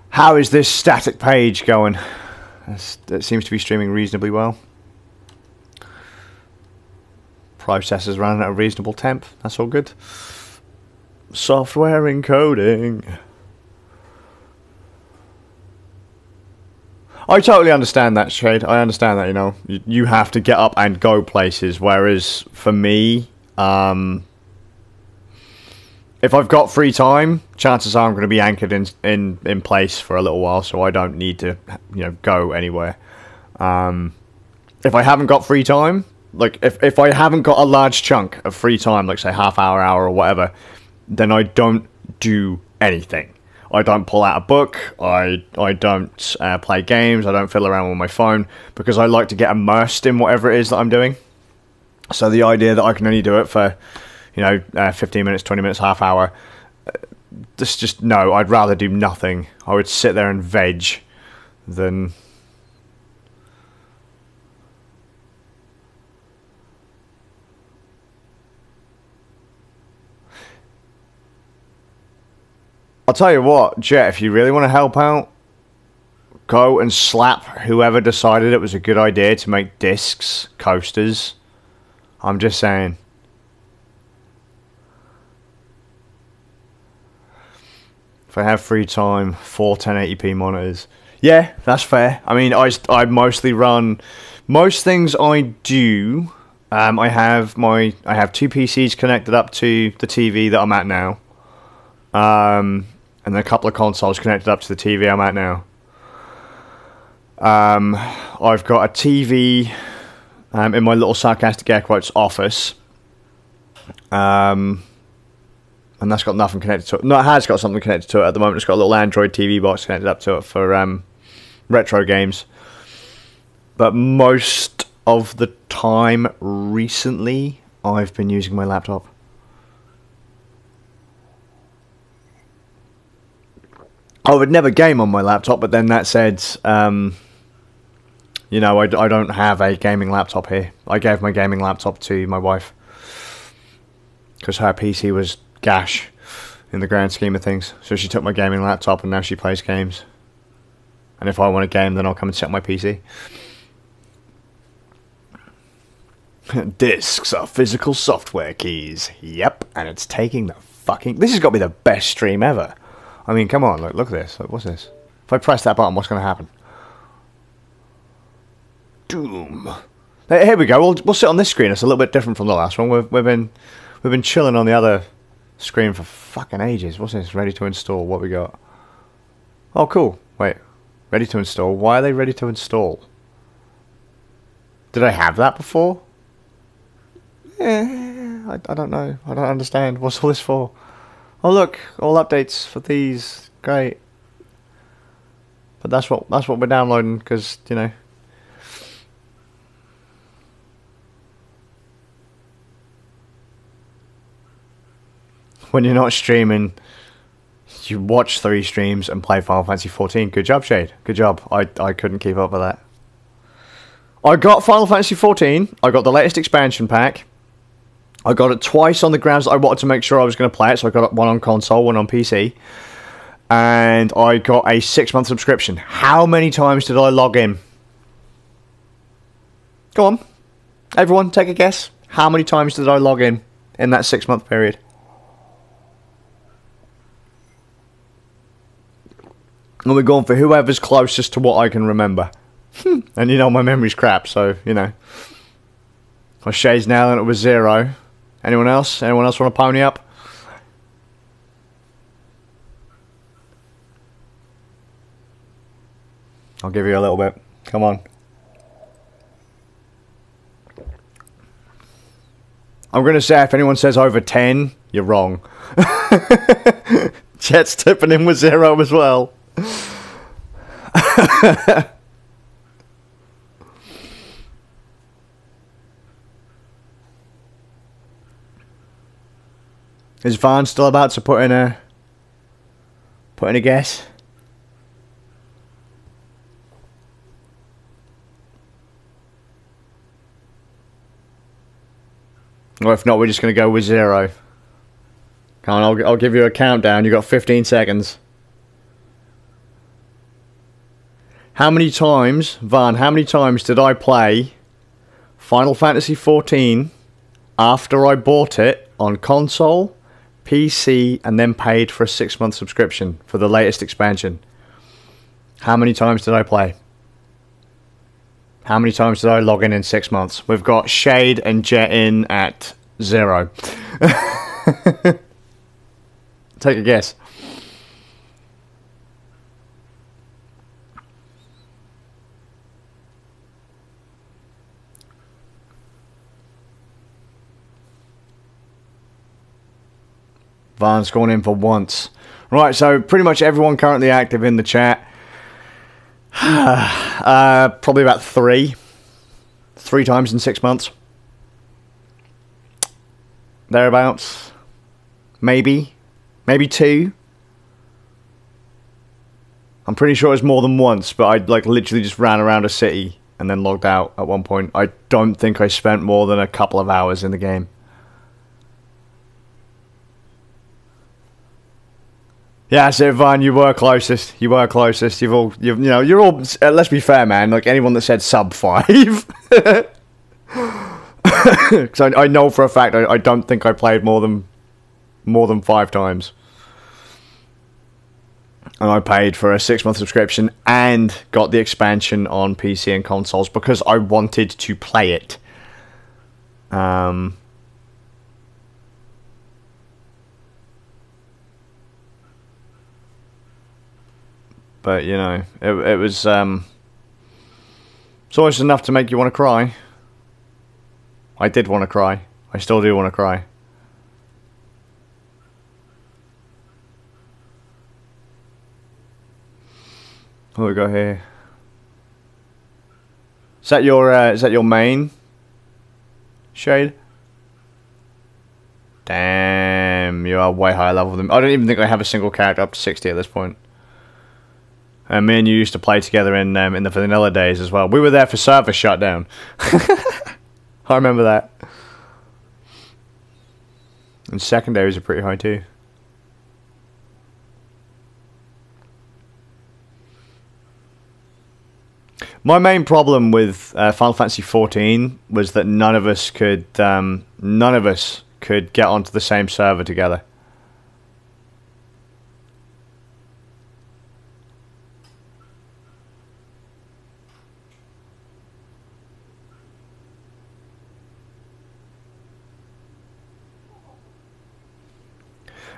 How is this static page going? It seems to be streaming reasonably well. Processor's running at a reasonable temp. That's all good. Software encoding. I totally understand that, Shade. I understand that, you know. You have to get up and go places, whereas for me, if I've got free time, chances are I'm going to be anchored in place for a little while, so I don't need to, you know, go anywhere. If I haven't got free time, like if I haven't got a large chunk of free time, like say half hour, or whatever, then I don't do anything. I don't pull out a book, I don't play games, I don't fiddle around with my phone, because I like to get immersed in whatever it is that I'm doing. So the idea that I can only do it for, you know, 15 minutes, 20 minutes, half hour, just no, I'd rather do nothing. I would sit there and veg than... I'll tell you what, Jet, if you really want to help out, go and slap whoever decided it was a good idea to make discs coasters. I'm just saying. If I have free time, 4 1080p monitors. Yeah, that's fair. I mean, I mostly run... Most things I do, I have 2 PCs connected up to the TV that I'm at now. And then a couple of consoles connected up to the TV I'm at now. I've got a TV in my little sarcastic air quotes office. And that's got nothing connected to it. No, it has got something connected to it at the moment. It's got a little Android TV box connected up to it for retro games. But most of the time recently, I've been using my laptop. I would never game on my laptop, but then that said, you know, I don't have a gaming laptop here. I gave my gaming laptop to my wife because her PC was gash in the grand scheme of things. So she took my gaming laptop and now she plays games. And if I want a game, then I'll come and set my PC. Discs are physical software keys. Yep, and it's taking the fucking... This has got to be the best stream ever. I mean, come on, look at this. Look, what's this? If I press that button, what's going to happen? Doom. Here we go. We'll sit on this screen. It's a little bit different from the last one. We've been chilling on the other screen for fucking ages. What's this? Ready to install. What we got? Oh, cool. Wait. Ready to install. Why are they ready to install? Did I have that before? I don't know. I don't understand. What's all this for? Oh look, all updates for these, great. But that's what we're downloading because, you know. When you're not streaming, you watch 3 streams and play Final Fantasy 14. Good job, Shade. Good job. I couldn't keep up with that. I got Final Fantasy 14. I got the latest expansion pack. I got it twice on the grounds that I wanted to make sure I was going to play it, so I got one on console, one on PC. and I got a 6-month subscription. How many times did I log in? Go on. Everyone, take a guess. How many times did I log in that 6-month period? And we're going for whoever's closest to what I can remember. And you know, my memory's crap, so, you know. Well, Shay's nailing it with 0. Anyone else? Anyone else want to pony up? I'll give you a little bit. Come on. I'm going to say if anyone says over 10, you're wrong. Jet's tipping in with 0 as well. Is Van still about to put in a guess? Or if not, we're just going to go with 0. Come on, I'll give you a countdown. You've got 15 seconds. How many times, Van, how many times did I play Final Fantasy XIV after I bought it on console, PC, and then paid for a 6-month subscription for the latest expansion? How many times did I play? How many times did I log in 6 months? We've got Shade and Jet in at 0. Take a guess. Van's gone in for once. Right, so pretty much everyone currently active in the chat. Probably about 3 times in 6 months. Thereabouts. Maybe 2. I'm pretty sure it's more than once, but I like literally just ran around a city and then logged out at one point. I don't think I spent more than a couple of hours in the game. Yeah, so Vine, you were closest. You were closest. You're all. Let's be fair, man. Like anyone that said sub 5, because I know for a fact I don't think I played more than 5 times, and I paid for a 6-month subscription and got the expansion on PC and consoles because I wanted to play it. But, you know, it was, it's always enough to make you want to cry. I did want to cry. I still do want to cry. What do we got here? Is that your main? Shade? Damn, you are way higher level than me. I don't even think I have a single character up to 60 at this point. And me and you used to play together in the vanilla days as well. We were there for server shutdown. I remember that. And secondaries are pretty high too. My main problem with Final Fantasy XIV was that none of us could get onto the same server together.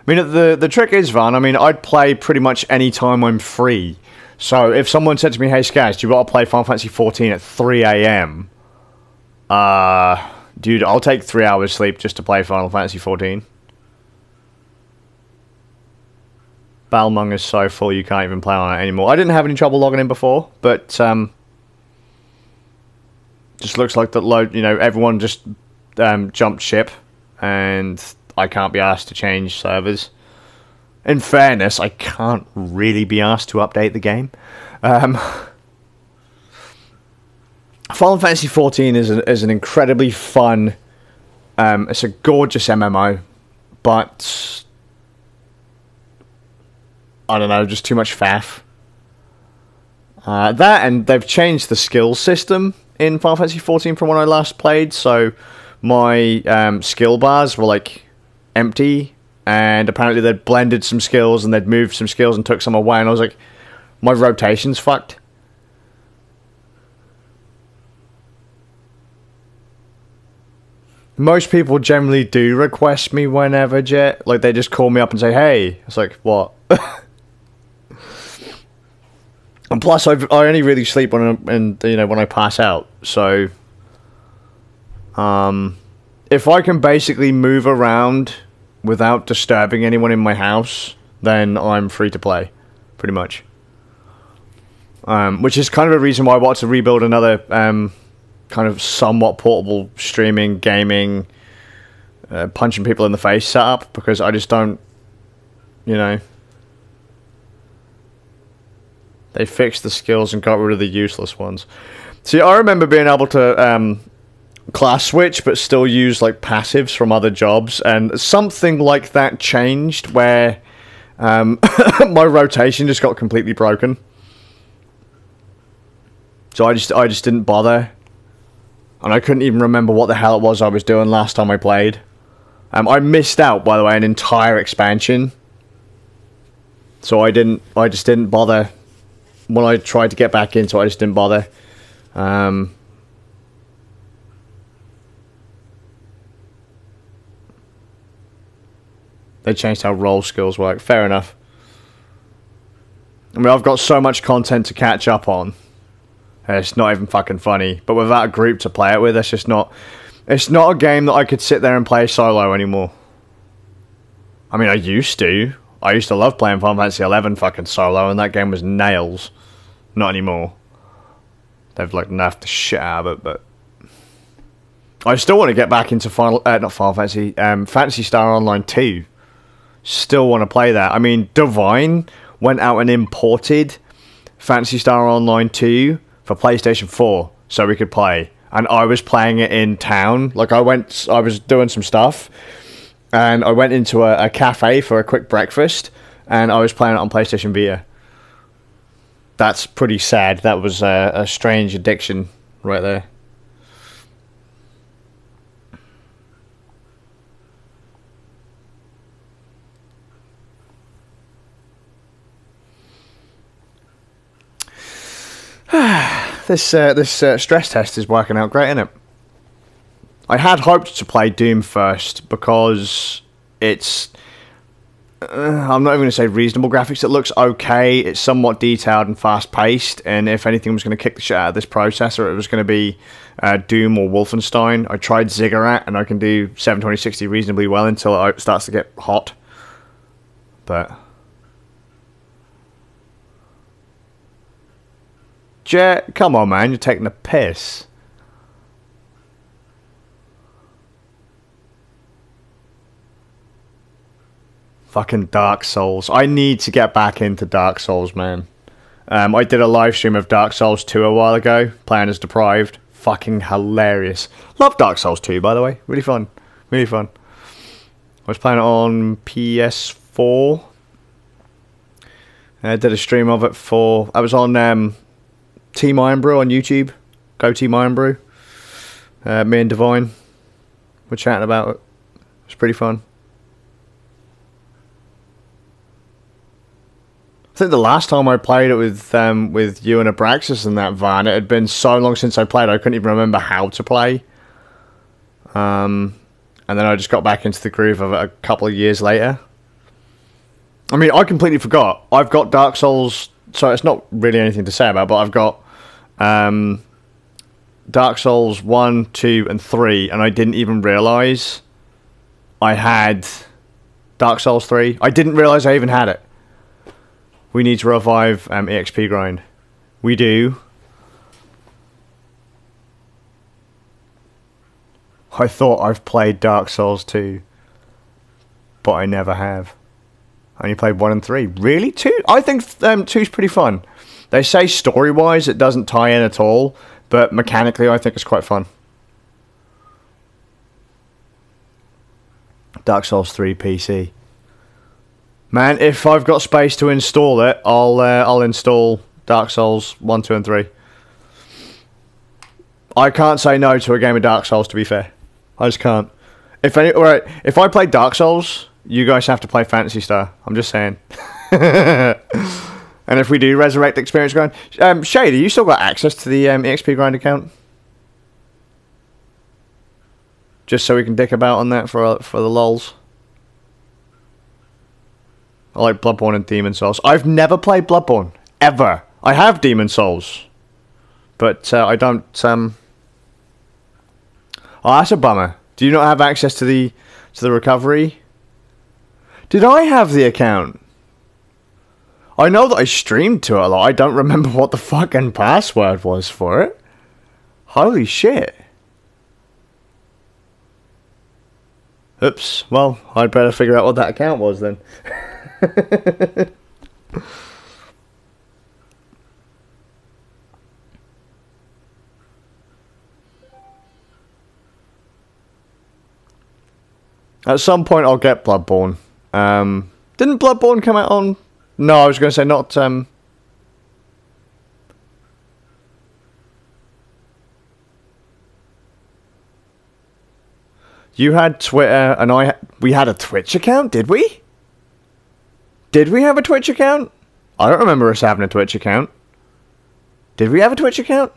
I mean, the trick is, Van, I mean, I'd play pretty much any time I'm free. So if someone said to me, hey, Skaz, you've got to play Final Fantasy XIV at 3 AM, dude, I'll take 3 hours sleep just to play Final Fantasy XIV. Balmung is so full you can't even play on it anymore. I didn't have any trouble logging in before, but just looks like that everyone just jumped ship, and I can't be asked to change servers. In fairness, I can't really be asked to update the game. Final Fantasy XIV is an incredibly fun, it's a gorgeous MMO, but I don't know, just too much faff. That, and they've changed the skill system in Final Fantasy XIV from when I last played, so my skill bars were like empty, and apparently they'd blended some skills and they'd moved some skills and took some away, and I was like, my rotation's fucked. Most people generally do request me whenever, Jet. Like, they just call me up and say, hey. It's like, what? And plus, I only really sleep when I pass out. So, if I can basically move around without disturbing anyone in my house, then I'm free to play, pretty much. Which is kind of a reason why I want to rebuild another kind of somewhat portable streaming, gaming, punching people in the face setup, because I just don't, they fixed the skills and got rid of the useless ones. See, I remember being able to class switch, but still use like passives from other jobs, and something like that changed where my rotation just got completely broken. So I just didn't bother, and I couldn't even remember what the hell it was I was doing last time I played. I missed out, by the way, an entire expansion. So I just didn't bother. When I tried to get back into it, I just didn't bother. They changed how role skills work. Fair enough. I mean, I've got so much content to catch up on. It's not even fucking funny. But without a group to play it with, it's just not... It's not a game that I could sit there and play solo anymore. I mean, I used to. I used to love playing Final Fantasy XI fucking solo, and that game was nails. Not anymore. They've like nerfed the shit out of it, but... I still want to get back into Phantasy Star Online 2. Still want to play that. I mean, Devine went out and imported Phantasy Star Online 2 for PlayStation 4 so we could play. And I was playing it in town. Like, I was doing some stuff, and I went into a cafe for a quick breakfast, and I was playing it on PlayStation Vita. That's pretty sad. That was a strange addiction right there. This stress test is working out great, isn't it? I had hoped to play Doom first because it's... I'm not even going to say reasonable graphics. It looks okay. It's somewhat detailed and fast-paced, and if anything was going to kick the shit out of this processor, it was going to be Doom or Wolfenstein. I tried Ziggurat, and I can do 720-60 reasonably well until it starts to get hot. But... Jet, come on, man. You're taking the piss. Fucking Dark Souls. I need to get back into Dark Souls, man. I did a live stream of Dark Souls 2 a while ago, playing as Deprived. Fucking hilarious. Love Dark Souls 2, by the way. Really fun. Really fun. I was playing it on PS4. I did a stream of it for... I was on Team Irn Bru on YouTube. Go Team Irn Bru. Me and Devine were chatting about it. It was pretty fun. I think the last time I played it with you and Abraxas and that van, it had been so long since I played, I couldn't even remember how to play. And then I just got back into the groove of it a couple of years later. I mean, I completely forgot. I've got Dark Souls, so it's not really anything to say about, but I've got Dark Souls 1, 2, and 3, and I didn't even realise I had Dark Souls 3. I didn't realise I even had it. We need to revive EXP grind. We do. I thought I've played Dark Souls 2, but I never have. I only played 1 and 3. Really? 2? I think 2's pretty fun. They say story-wise it doesn't tie in at all, but mechanically I think it's quite fun. Dark Souls 3 PC. Man, if I've got space to install it, I'll install Dark Souls 1, 2, and 3. I can't say no to a game of Dark Souls, to be fair. I just can't. Alright, if I play Dark Souls, you guys have to play Phantasy Star. I'm just saying. And if we do resurrect Experience Grind, Shady, you still got access to the EXP Grind account? Just so we can dick about on that for the lols. I like Bloodborne and Demon Souls. I've never played Bloodborne ever. I have Demon Souls, but I don't. Oh, that's a bummer. Do you not have access to the recovery? Did I have the account? I know that I streamed to it a lot. I don't remember what the fucking password was for it. Holy shit. Oops. Well, I'd better figure out what that account was then. At some point I'll get Bloodborne. Didn't Bloodborne come out on... No, I was going to say not... You had Twitter and we had a Twitch account, did we? Did we have a Twitch account? I don't remember us having a Twitch account. Did we have a Twitch account?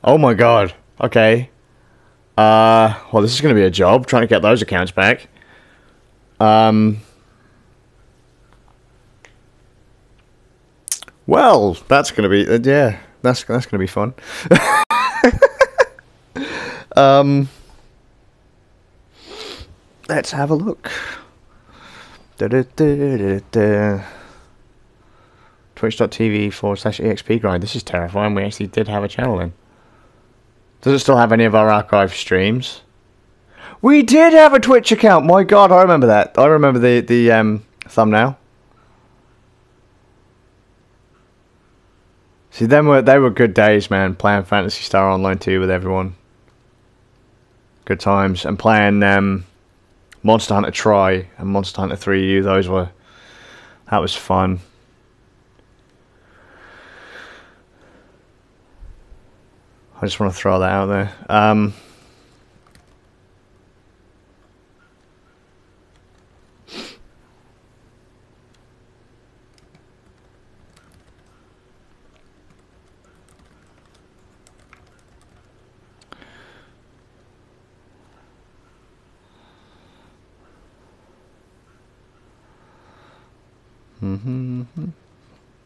Oh my god. Okay. Well, this is going to be a job, trying to get those accounts back. Well, that's going to be... yeah, that's going to be fun. Let's have a look. Twitch.tv/EXP grind. This is terrifying. We actually did have a channel then. Does it still have any of our archive streams? We did have a Twitch account. My god, I remember that. I remember the thumbnail. See, they were good days, man. Playing Phantasy Star Online 2 with everyone. Good times. And playing Monster Hunter Tri and Monster Hunter 3U. That was fun. I just want to throw that out there.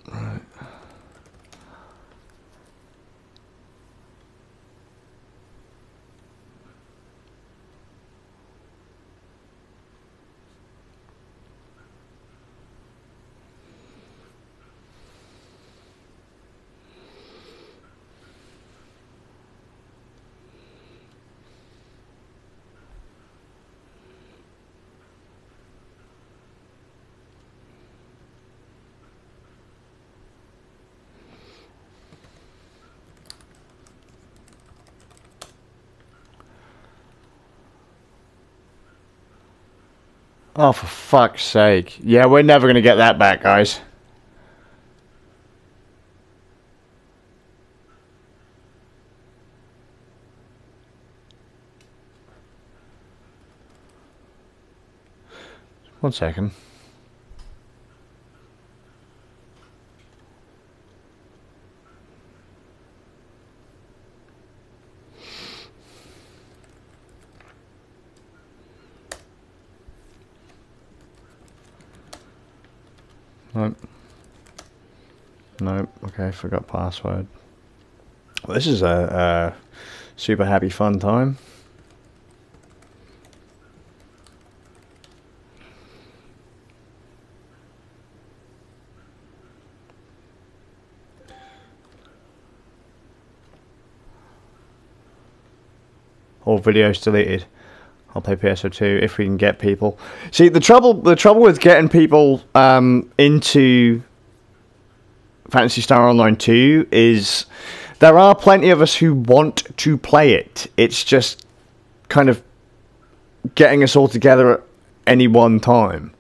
Right. Oh, for fuck's sake. Yeah, we're never going to get that back, guys. One second. Nope. Nope. Okay, forgot password. Well, this is a super happy fun time. All videos deleted. I'll play PSO2 if we can get people. See, the trouble with getting people into Phantasy Star Online 2 is there are plenty of us who want to play it. It's just kind of getting us all together at any one time.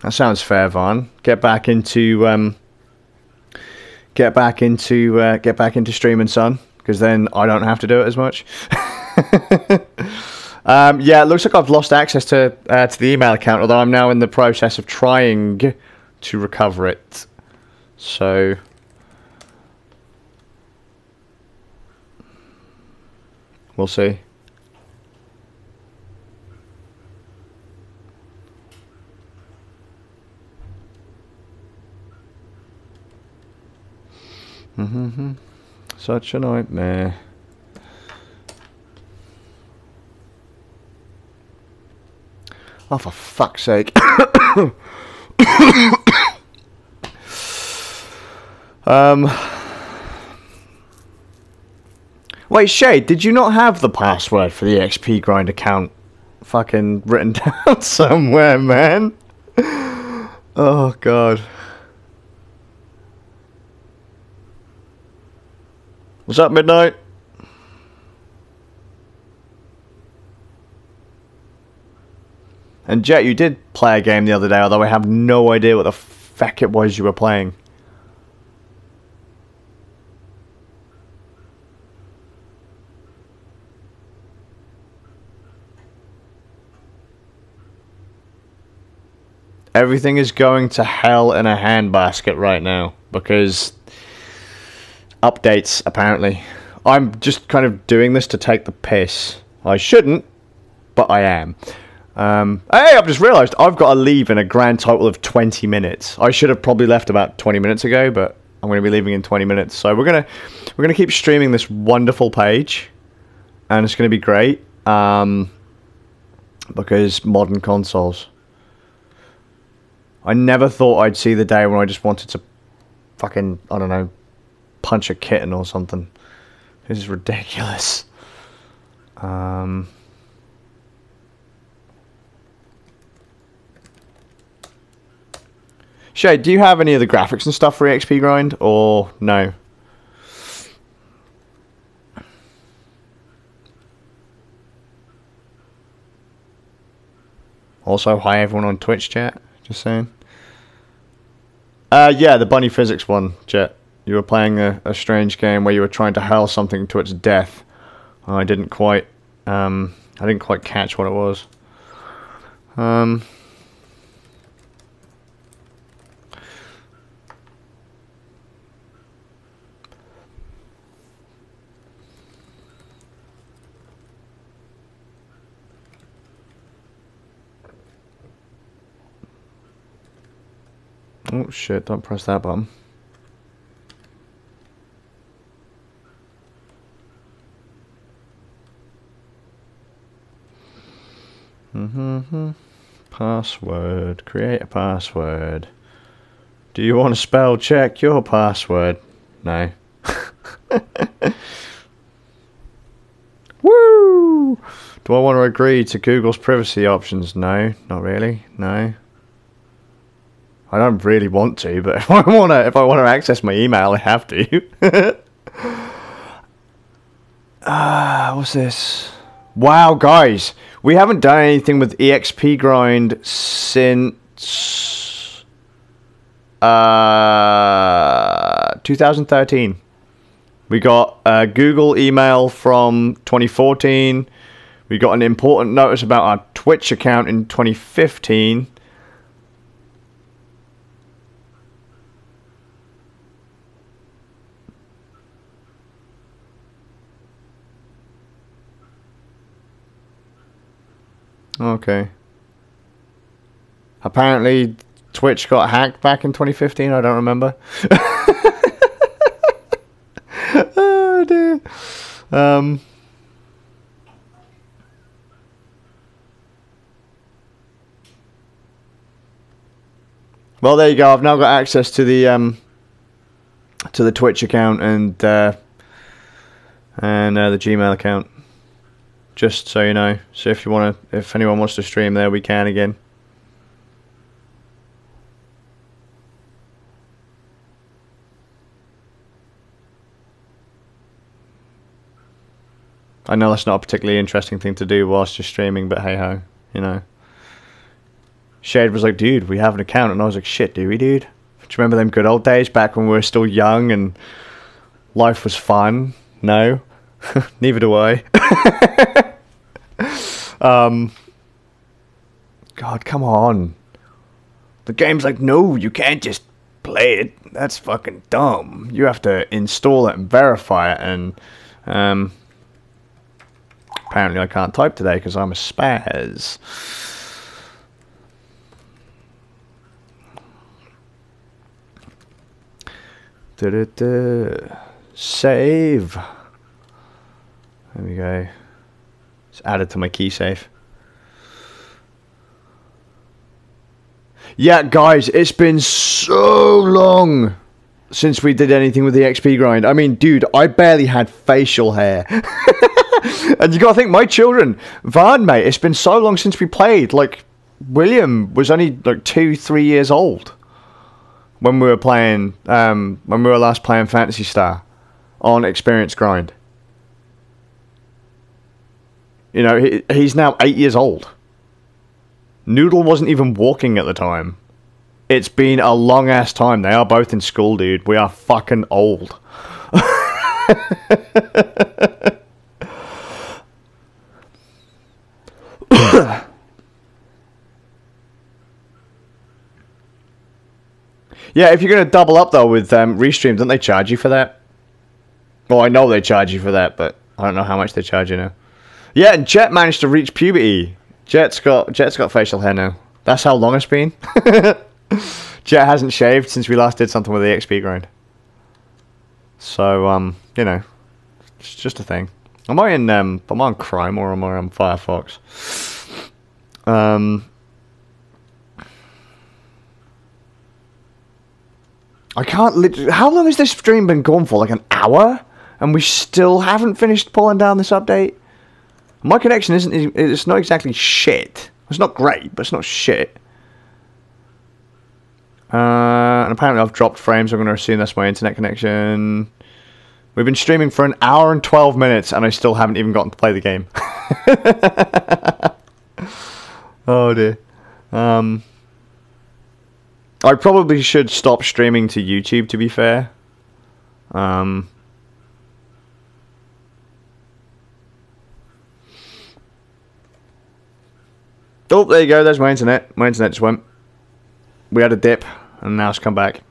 That sounds fair, Vaughn. Get back into streaming, son, because then I don't have to do it as much. Yeah, it looks like I've lost access to the email account, although I'm now in the process of trying to recover it. So we'll see. Such a nightmare. Oh, for fuck's sake. Wait, Shade, did you not have the password for the XP Grind account fucking written down somewhere, man? Oh, God. What's up, Midnight? And Jet, you did play a game the other day, although I have no idea what the fuck it was you were playing. Everything is going to hell in a handbasket right now because updates, apparently. I'm just kind of doing this to take the piss. I shouldn't, but I am. Hey, I've just realised I've got to leave in a grand total of 20 minutes. I should have probably left about 20 minutes ago, but I'm going to be leaving in 20 minutes. So we're gonna keep streaming this wonderful page, and it's going to be great. Because modern consoles. I never thought I'd see the day when I just wanted to fucking, I don't know, punch a kitten or something. This is ridiculous. Shay, do you have any of the graphics and stuff for EXP Grind, or no? Also, hi everyone on Twitch chat. Just saying. Yeah, the bunny physics one, Jet. You were playing a strange game where you were trying to hurl something to its death. I didn't quite catch what it was. Oh shit, don't press that button. Password. Create a password. Do you want to spell check your password? No. Woo! Do I want to agree to Google's privacy options? No, not really. No. I don't really want to, but if I want to access my email, I have to. What's this? Wow, guys, we haven't done anything with EXP Grind since 2013. We got a Google email from 2014. We got an important notice about our Twitch account in 2015. Okay. Apparently, Twitch got hacked back in 2015. I don't remember. Oh dear. Well, there you go. I've now got access to the Twitch account and the Gmail account. Just so you know. So if anyone wants to stream there, we can again. I know that's not a particularly interesting thing to do whilst you're streaming, but hey ho, you know. Shade was like, dude, we have an account, and I was like, shit, do we, dude? Do you remember them good old days back when we were still young and life was fun? No, neither do I. God, come on. The game's like, no, you can't just play it. That's fucking dumb. You have to install it and verify it, and apparently I can't type today because I'm a spaz. Save. There we go. It's added to my key safe. Yeah, guys, it's been so long since we did anything with the XP grind. I mean, dude, I barely had facial hair. And you gotta think, my children, Van, mate, it's been so long since we played. Like, William was only like 2-3 years old when we were playing, when we were last playing Phantasy Star on Experience Grind. You know, he's now 8 years old. Noodle wasn't even walking at the time. It's been a long ass time. They are both in school, dude. We are fucking old. Yeah, if you're going to double up, though, with Restream, don't they charge you for that? Well, I know they charge you for that, but I don't know how much they charge you now. Yeah, and Jet managed to reach puberty. Jet's got facial hair now. That's how long it's been. Jet hasn't shaved since we last did something with the XP grind. So, you know, it's just a thing. Am I on Chrome or am I on Firefox? I can't literally... How long has this stream been going for? Like an hour? And we still haven't finished pulling down this update? My connection isn't... It's not exactly shit. It's not great, but it's not shit. And apparently I've dropped frames. I'm going to assume that's my internet connection. We've been streaming for an hour and 12 minutes, and I still haven't even gotten to play the game. Oh, dear. I probably should stop streaming to YouTube, to be fair. Oh, there you go. There's my internet. My internet just went. We had a dip, and now it's come back.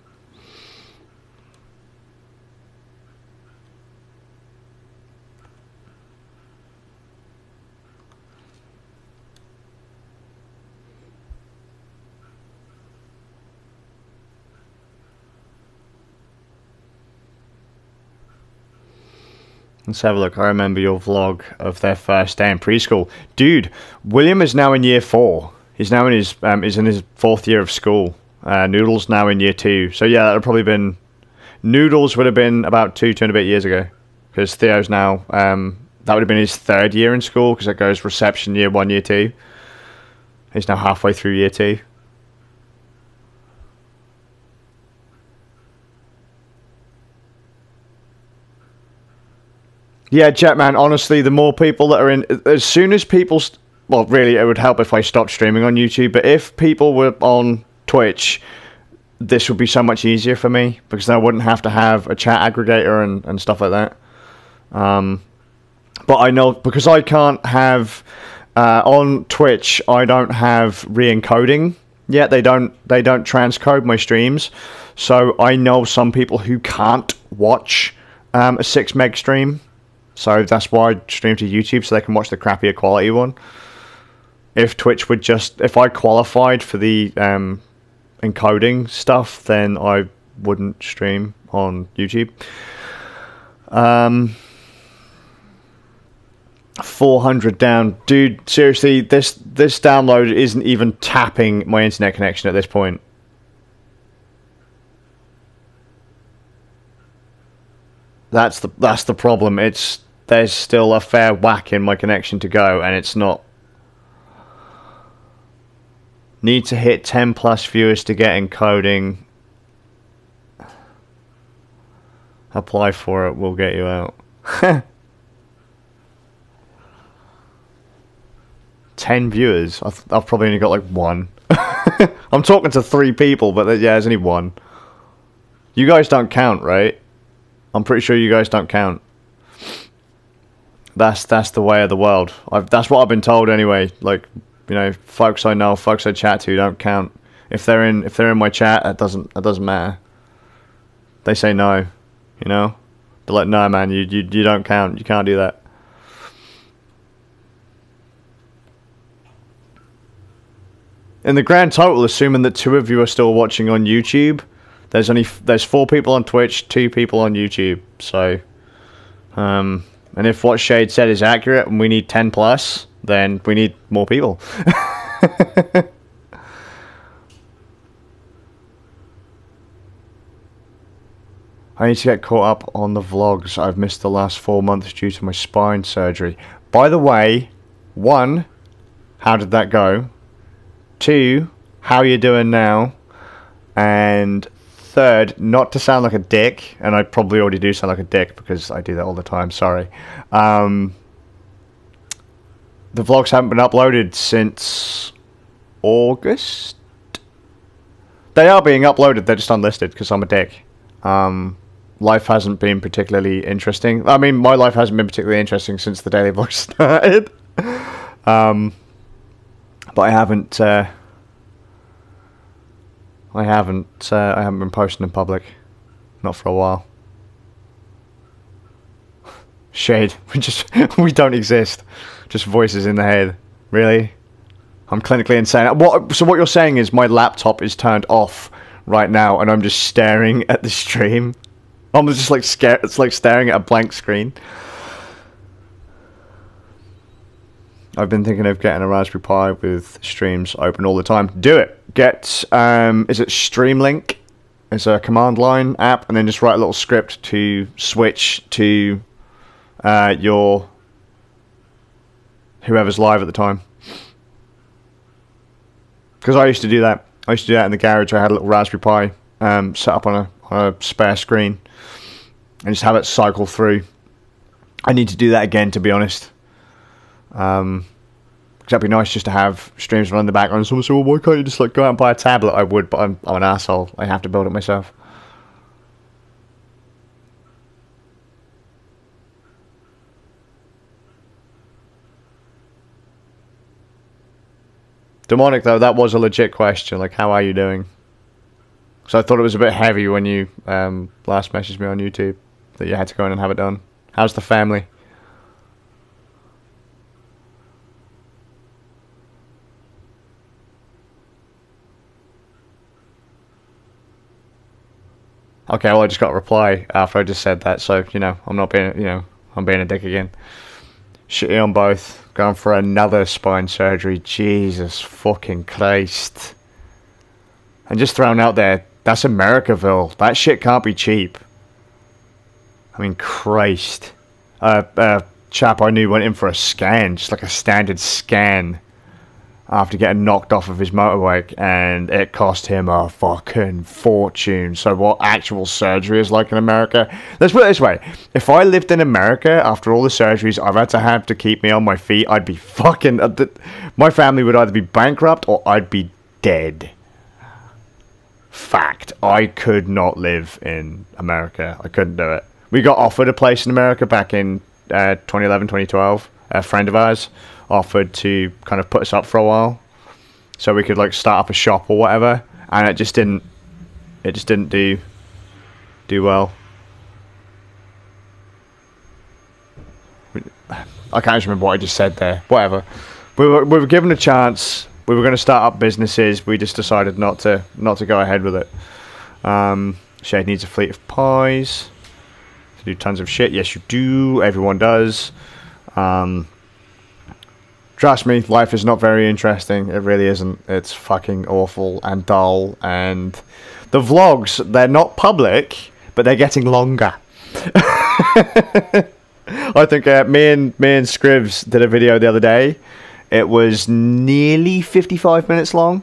Let's have a look. I remember your vlog of their first day in preschool. Dude, William is now in year 4. He's now in his is in his 4th year of school. Noodle's now in year 2. So yeah, that would have probably been... Noodles would have been about 2 and a bit years ago. Because Theo's now... that would have been his 3rd year in school, because it goes reception year 1, year 2. He's now halfway through year 2. Yeah, Jetman, honestly, the more people that are in... As soon as people... Well, really, it would help if I stopped streaming on YouTube, but if people were on Twitch, this would be so much easier for me, because then I wouldn't have to have a chat aggregator and stuff like that. But I know, because I can't have... on Twitch, I don't have re-encoding yet. They don't transcode my streams, so I know some people who can't watch a 6 meg stream. So that's why I stream to YouTube, so they can watch the crappier quality one. If Twitch would just... If I qualified for the encoding stuff, then I wouldn't stream on YouTube. 400 down. Dude, seriously, this download isn't even tapping my internet connection at this point. That's the problem. There's still a fair whack in my connection to go, and it's not. Need to hit 10 plus viewers to get encoding. Apply for it, we'll get you out. 10 viewers. I've probably only got like 1. I'm talking to 3 people, but yeah, there's only 1. You guys don't count, right? I'm pretty sure you guys don't count. That's the way of the world. That's what I've been told anyway. Like, you know, folks I know, folks I chat to don't count. If they're in my chat, it doesn't matter. They say no, you know. They're like, no, man, you don't count. You can't do that. In the grand total, assuming that 2 of you are still watching on YouTube, there's 4 people on Twitch, 2 people on YouTube. So, and if what Shade said is accurate and we need 10 plus, then we need more people. I need to get caught up on the vlogs. I've missed the last 4 months due to my spine surgery. By the way, 1, how did that go? 2, how are you doing now? And 3rd, not to sound like a dick, and I probably already do sound like a dick because I do that all the time, sorry. The vlogs haven't been uploaded since August? They are being uploaded, they're just unlisted because I'm a dick. Life hasn't been particularly interesting. I mean, my life hasn't been particularly interesting since the daily vlog started. But I haven't been posting in public, not for a while. Shade, we don't exist. Just voices in the head. Really? I'm clinically insane. So what you're saying is my laptop is turned off right now, and I'm just staring at the stream. I'm just like scared. It's like staring at a blank screen. I've been thinking of getting a Raspberry Pi with streams open all the time. Do it. Get is it Streamlink? It's a command line app, and then just write a little script to switch to your whoever's live at the time. Because I used to do that. I used to do that in the garage. I had a little Raspberry Pi set up on a spare screen and just have it cycle through. I need to do that again, to be honest. Because that'd be nice just to have streams run in the background. Someone said, well, why can't you just like go out and buy a tablet? I would, but I'm an asshole. I have to build it myself. Demonic, though, that was a legit question. Like, how are you doing? So I thought it was a bit heavy when you last messaged me on YouTube that you had to go in and have it done. How's the family? Okay, well, I just got a reply after I just said that, so, you know, I'm not being, you know, I'm being a dick again. Shitty on both. Going for another spine surgery. Jesus fucking Christ. And just thrown out there, that's Americaville. That shit can't be cheap. I mean, Christ. Chap I knew went in for a scan, just like a standard scan, after getting knocked off of his motorbike, and it cost him a fucking fortune. So what actual surgery is like in America? Let's put it this way. If I lived in America, after all the surgeries I've had to have to keep me on my feet, I'd be fucking... my family would either be bankrupt or I'd be dead. Fact. I could not live in America. I couldn't do it. We got offered a place in America back in 2011, 2012. A friend of ours offered to kind of put us up for a while, so we could like start up a shop or whatever, and it just didn't do well. I can't remember what I just said there. Whatever. We were given a chance. We were going to start up businesses. We just decided not to go ahead with it. Shade needs a fleet of pies to do tons of shit. Yes, you do. Everyone does. Trust me, life is not very interesting. It really isn't. It's fucking awful and dull. And the vlogs, they're not public, but they're getting longer. I think me and Sk4zZi0uS did a video the other day. It was nearly 55 minutes long.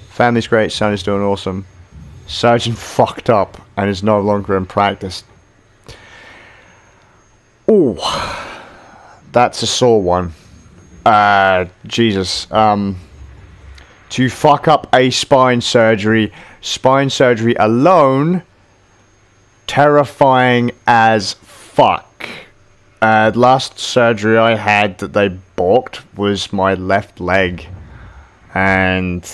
Family's great, son is doing awesome. Surgeon fucked up and is no longer in practice. Oh, that's a sore one. Jesus. To fuck up a spine surgery alone, terrifying as fuck. Last surgery I had that they balked was my left leg. And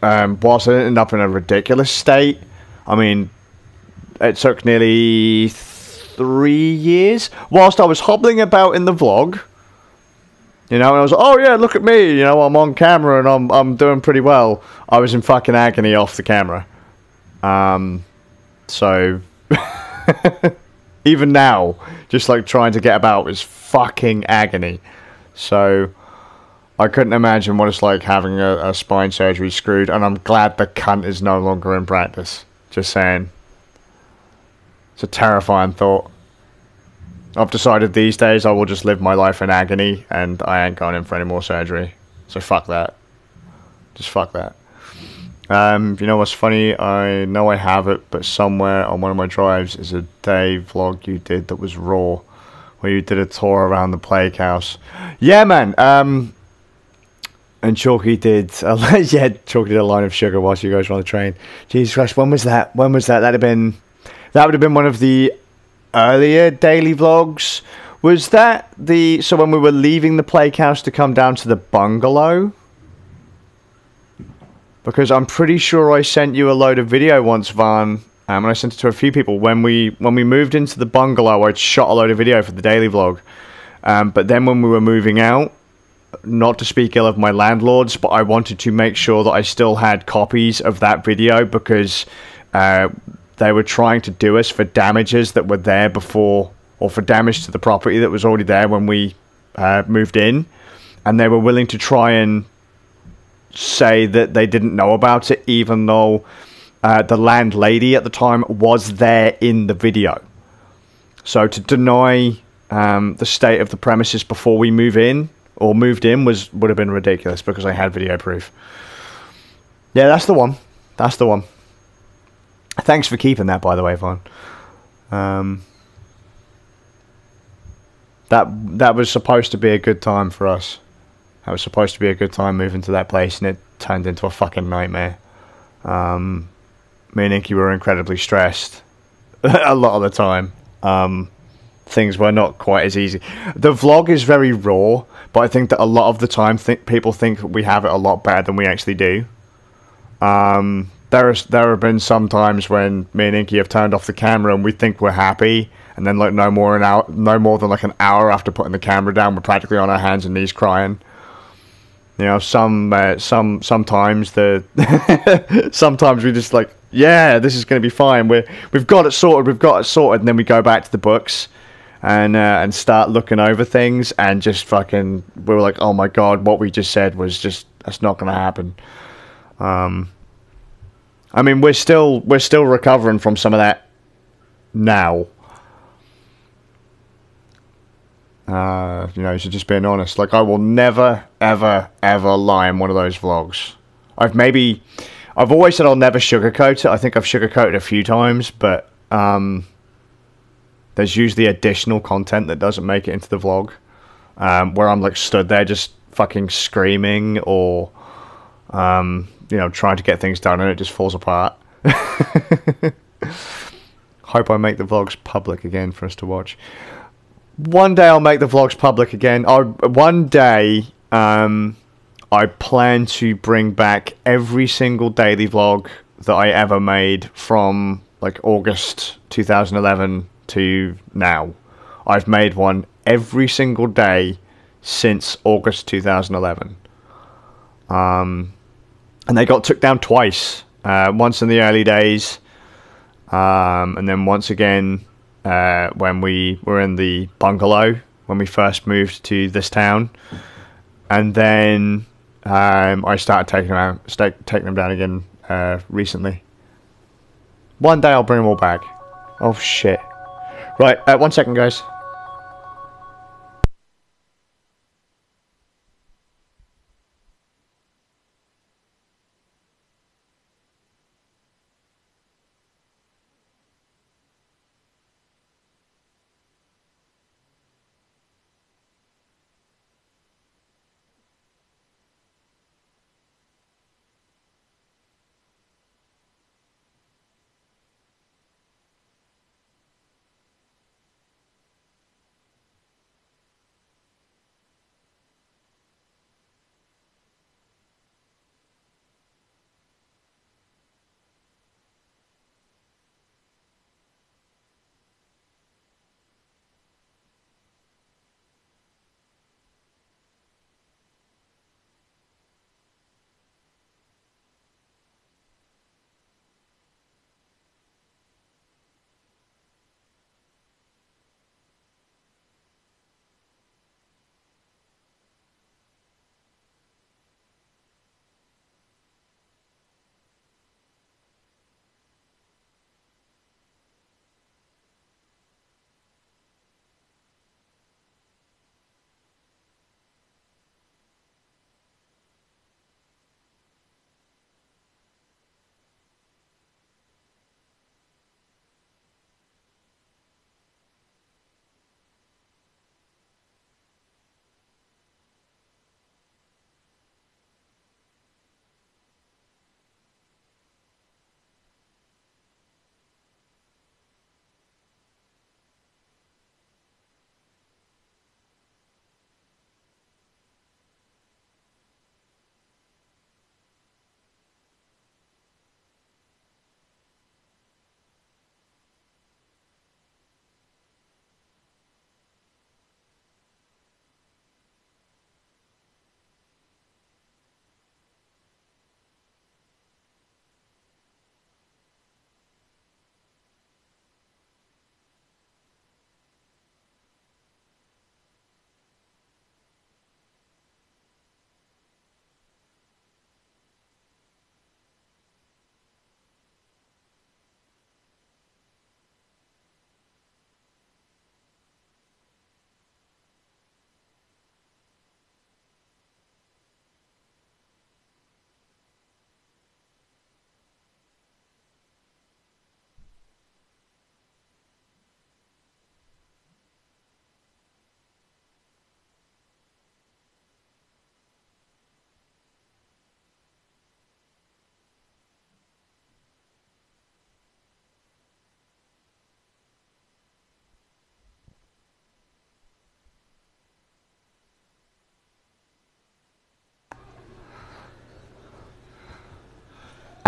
whilst I ended up in a ridiculous state, I mean, it took nearly 3 years. Whilst I was hobbling about in the vlog, you know, and I was like, oh yeah, look at me, you know, I'm on camera and I'm doing pretty well. I was in fucking agony off the camera. So even now, just like trying to get about is fucking agony. So I couldn't imagine what it's like having a spine surgery screwed, and I'm glad the cunt is no longer in practice. Just saying. It's a terrifying thought. I've decided these days I will just live my life in agony, and I ain't going in for any more surgery. So fuck that. Just fuck that. You know what's funny? I know I have it, but somewhere on one of my drives is a day vlog you did that was raw, where you did a tour around the plague house. Yeah, man. And Chalky did, yeah, Chalky did a line of sugar whilst you guys were on the train. Jesus Christ, when was that? When was that? That would have been one of the earlier daily vlogs. Was that so when we were leaving the plague house to come down to the bungalow? Because I'm pretty sure I sent you a load of video once, Van, and I sent it to a few people. When we moved into the bungalow, I shot a load of video for the daily vlog. But then when we were moving out, not to speak ill of my landlords, but I wanted to make sure that I still had copies of that video because they were trying to do us for damages that were there before, or for damage to the property that was already there when we moved in. And they were willing to try and say that they didn't know about it, even though the landlady at the time was there in the video. So to deny the state of the premises before we moved in would have been ridiculous because I had video proof. Yeah, that's the one. That's the one. Thanks for keeping that, by the way, Vaughn. That was supposed to be a good time for us. That was supposed to be a good time moving to that place, and it turned into a fucking nightmare. Me and Inky were incredibly stressed a lot of the time. Things were not quite as easy. The vlog is very raw, but I think that a lot of the time people think we have it a lot better than we actually do. There have been some times when me and Inky have turned off the camera and we think we're happy, and then like no more than like an hour after putting the camera down, we're practically on our hands and knees crying. You know, sometimes sometimes we just like, yeah, this is going to be fine. We've got it sorted, and then we go back to the books and start looking over things, and just fucking, we were like, oh my god, what we just said was just, that's not going to happen. I mean, we're still recovering from some of that now. You know, so just being honest, like, I will never, ever, ever lie in one of those vlogs. I've always said I'll never sugarcoat it. I think I've sugarcoated a few times, but there's usually additional content that doesn't make it into the vlog, where I'm like stood there just fucking screaming, or you know, trying to get things done and it just falls apart. Hope I make the vlogs public again for us to watch. One day I'll make the vlogs public again. One day, I plan to bring back every single daily vlog that I ever made from like August 2011 to now. I've made one every single day since August 2011. And they got took down twice. Once in the early days, and then once again when we were in the bungalow when we first moved to this town, and then I started taking them down again recently. One day I'll bring them all back. Oh shit! Right, 1 second, guys.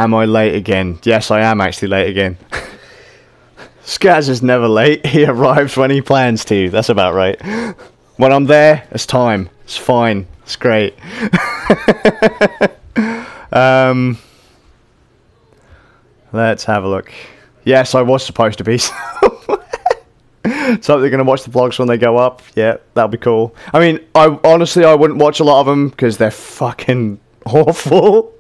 Am I late again? Yes, I am actually late again. Skaz is never late. He arrives when he plans to. That's about right. When I'm there, it's time. It's fine. It's great. Let's have a look. Yes, I was supposed to be. So they're going to watch the vlogs when they go up. Yeah, that'll be cool. I mean, honestly, I wouldn't watch a lot of them because they're fucking awful.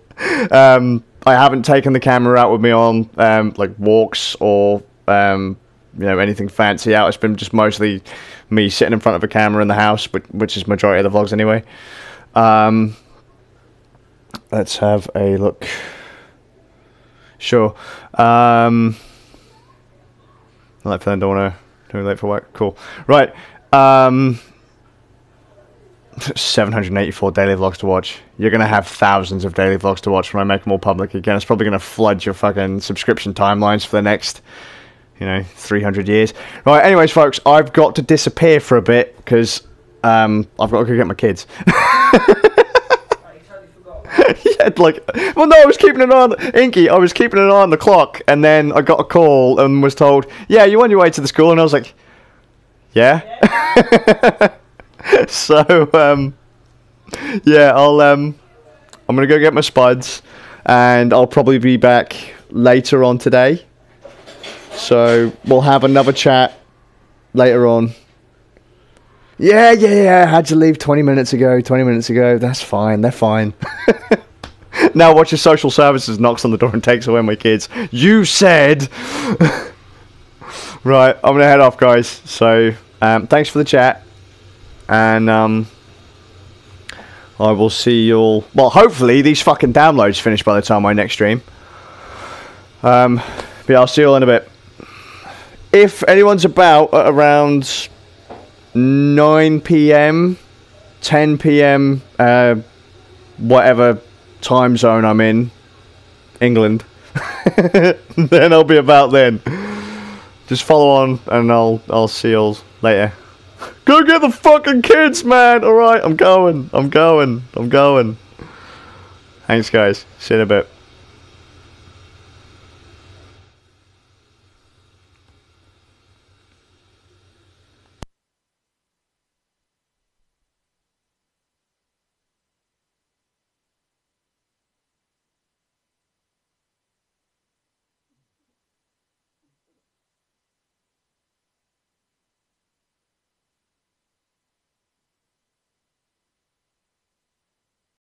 I haven't taken the camera out with me on like walks or you know, anything fancy out. It's been just mostly me sitting in front of a camera in the house, which is majority of the vlogs anyway. Let's have a look. Sure. Like for them, don't want to do late for work. Cool. Right. 784 daily vlogs to watch. You're gonna have thousands of daily vlogs to watch when I make them all public again. It's probably gonna flood your fucking subscription timelines for the next, you know, 300 years. Right. Anyways, folks, I've got to disappear for a bit because I've got to go get my kids. Yeah, like, well, no, I was keeping it on, Inky. I was keeping it on the clock, and then I got a call and was told, "Yeah, you on your way to the school?" And I was like, "Yeah." So, yeah, I'm gonna go get my spuds, and I'll probably be back later on today. So we'll have another chat later on. Yeah, I had to leave 20 minutes ago. That's fine. They're fine. Now watch your social services knocks on the door and takes away my kids. You said. Right, I'm gonna head off, guys. So thanks for the chat, and I will see you all. Well, hopefully these fucking downloads finish by the time my next stream. But yeah, I'll see you all in a bit. If anyone's about at around 9 PM, 10 PM, whatever time zone I'm in, England, then I'll be about then. Just follow on, and I'll see you all later. Go get the fucking kids, man. All right, I'm going. Thanks, guys. See you in a bit.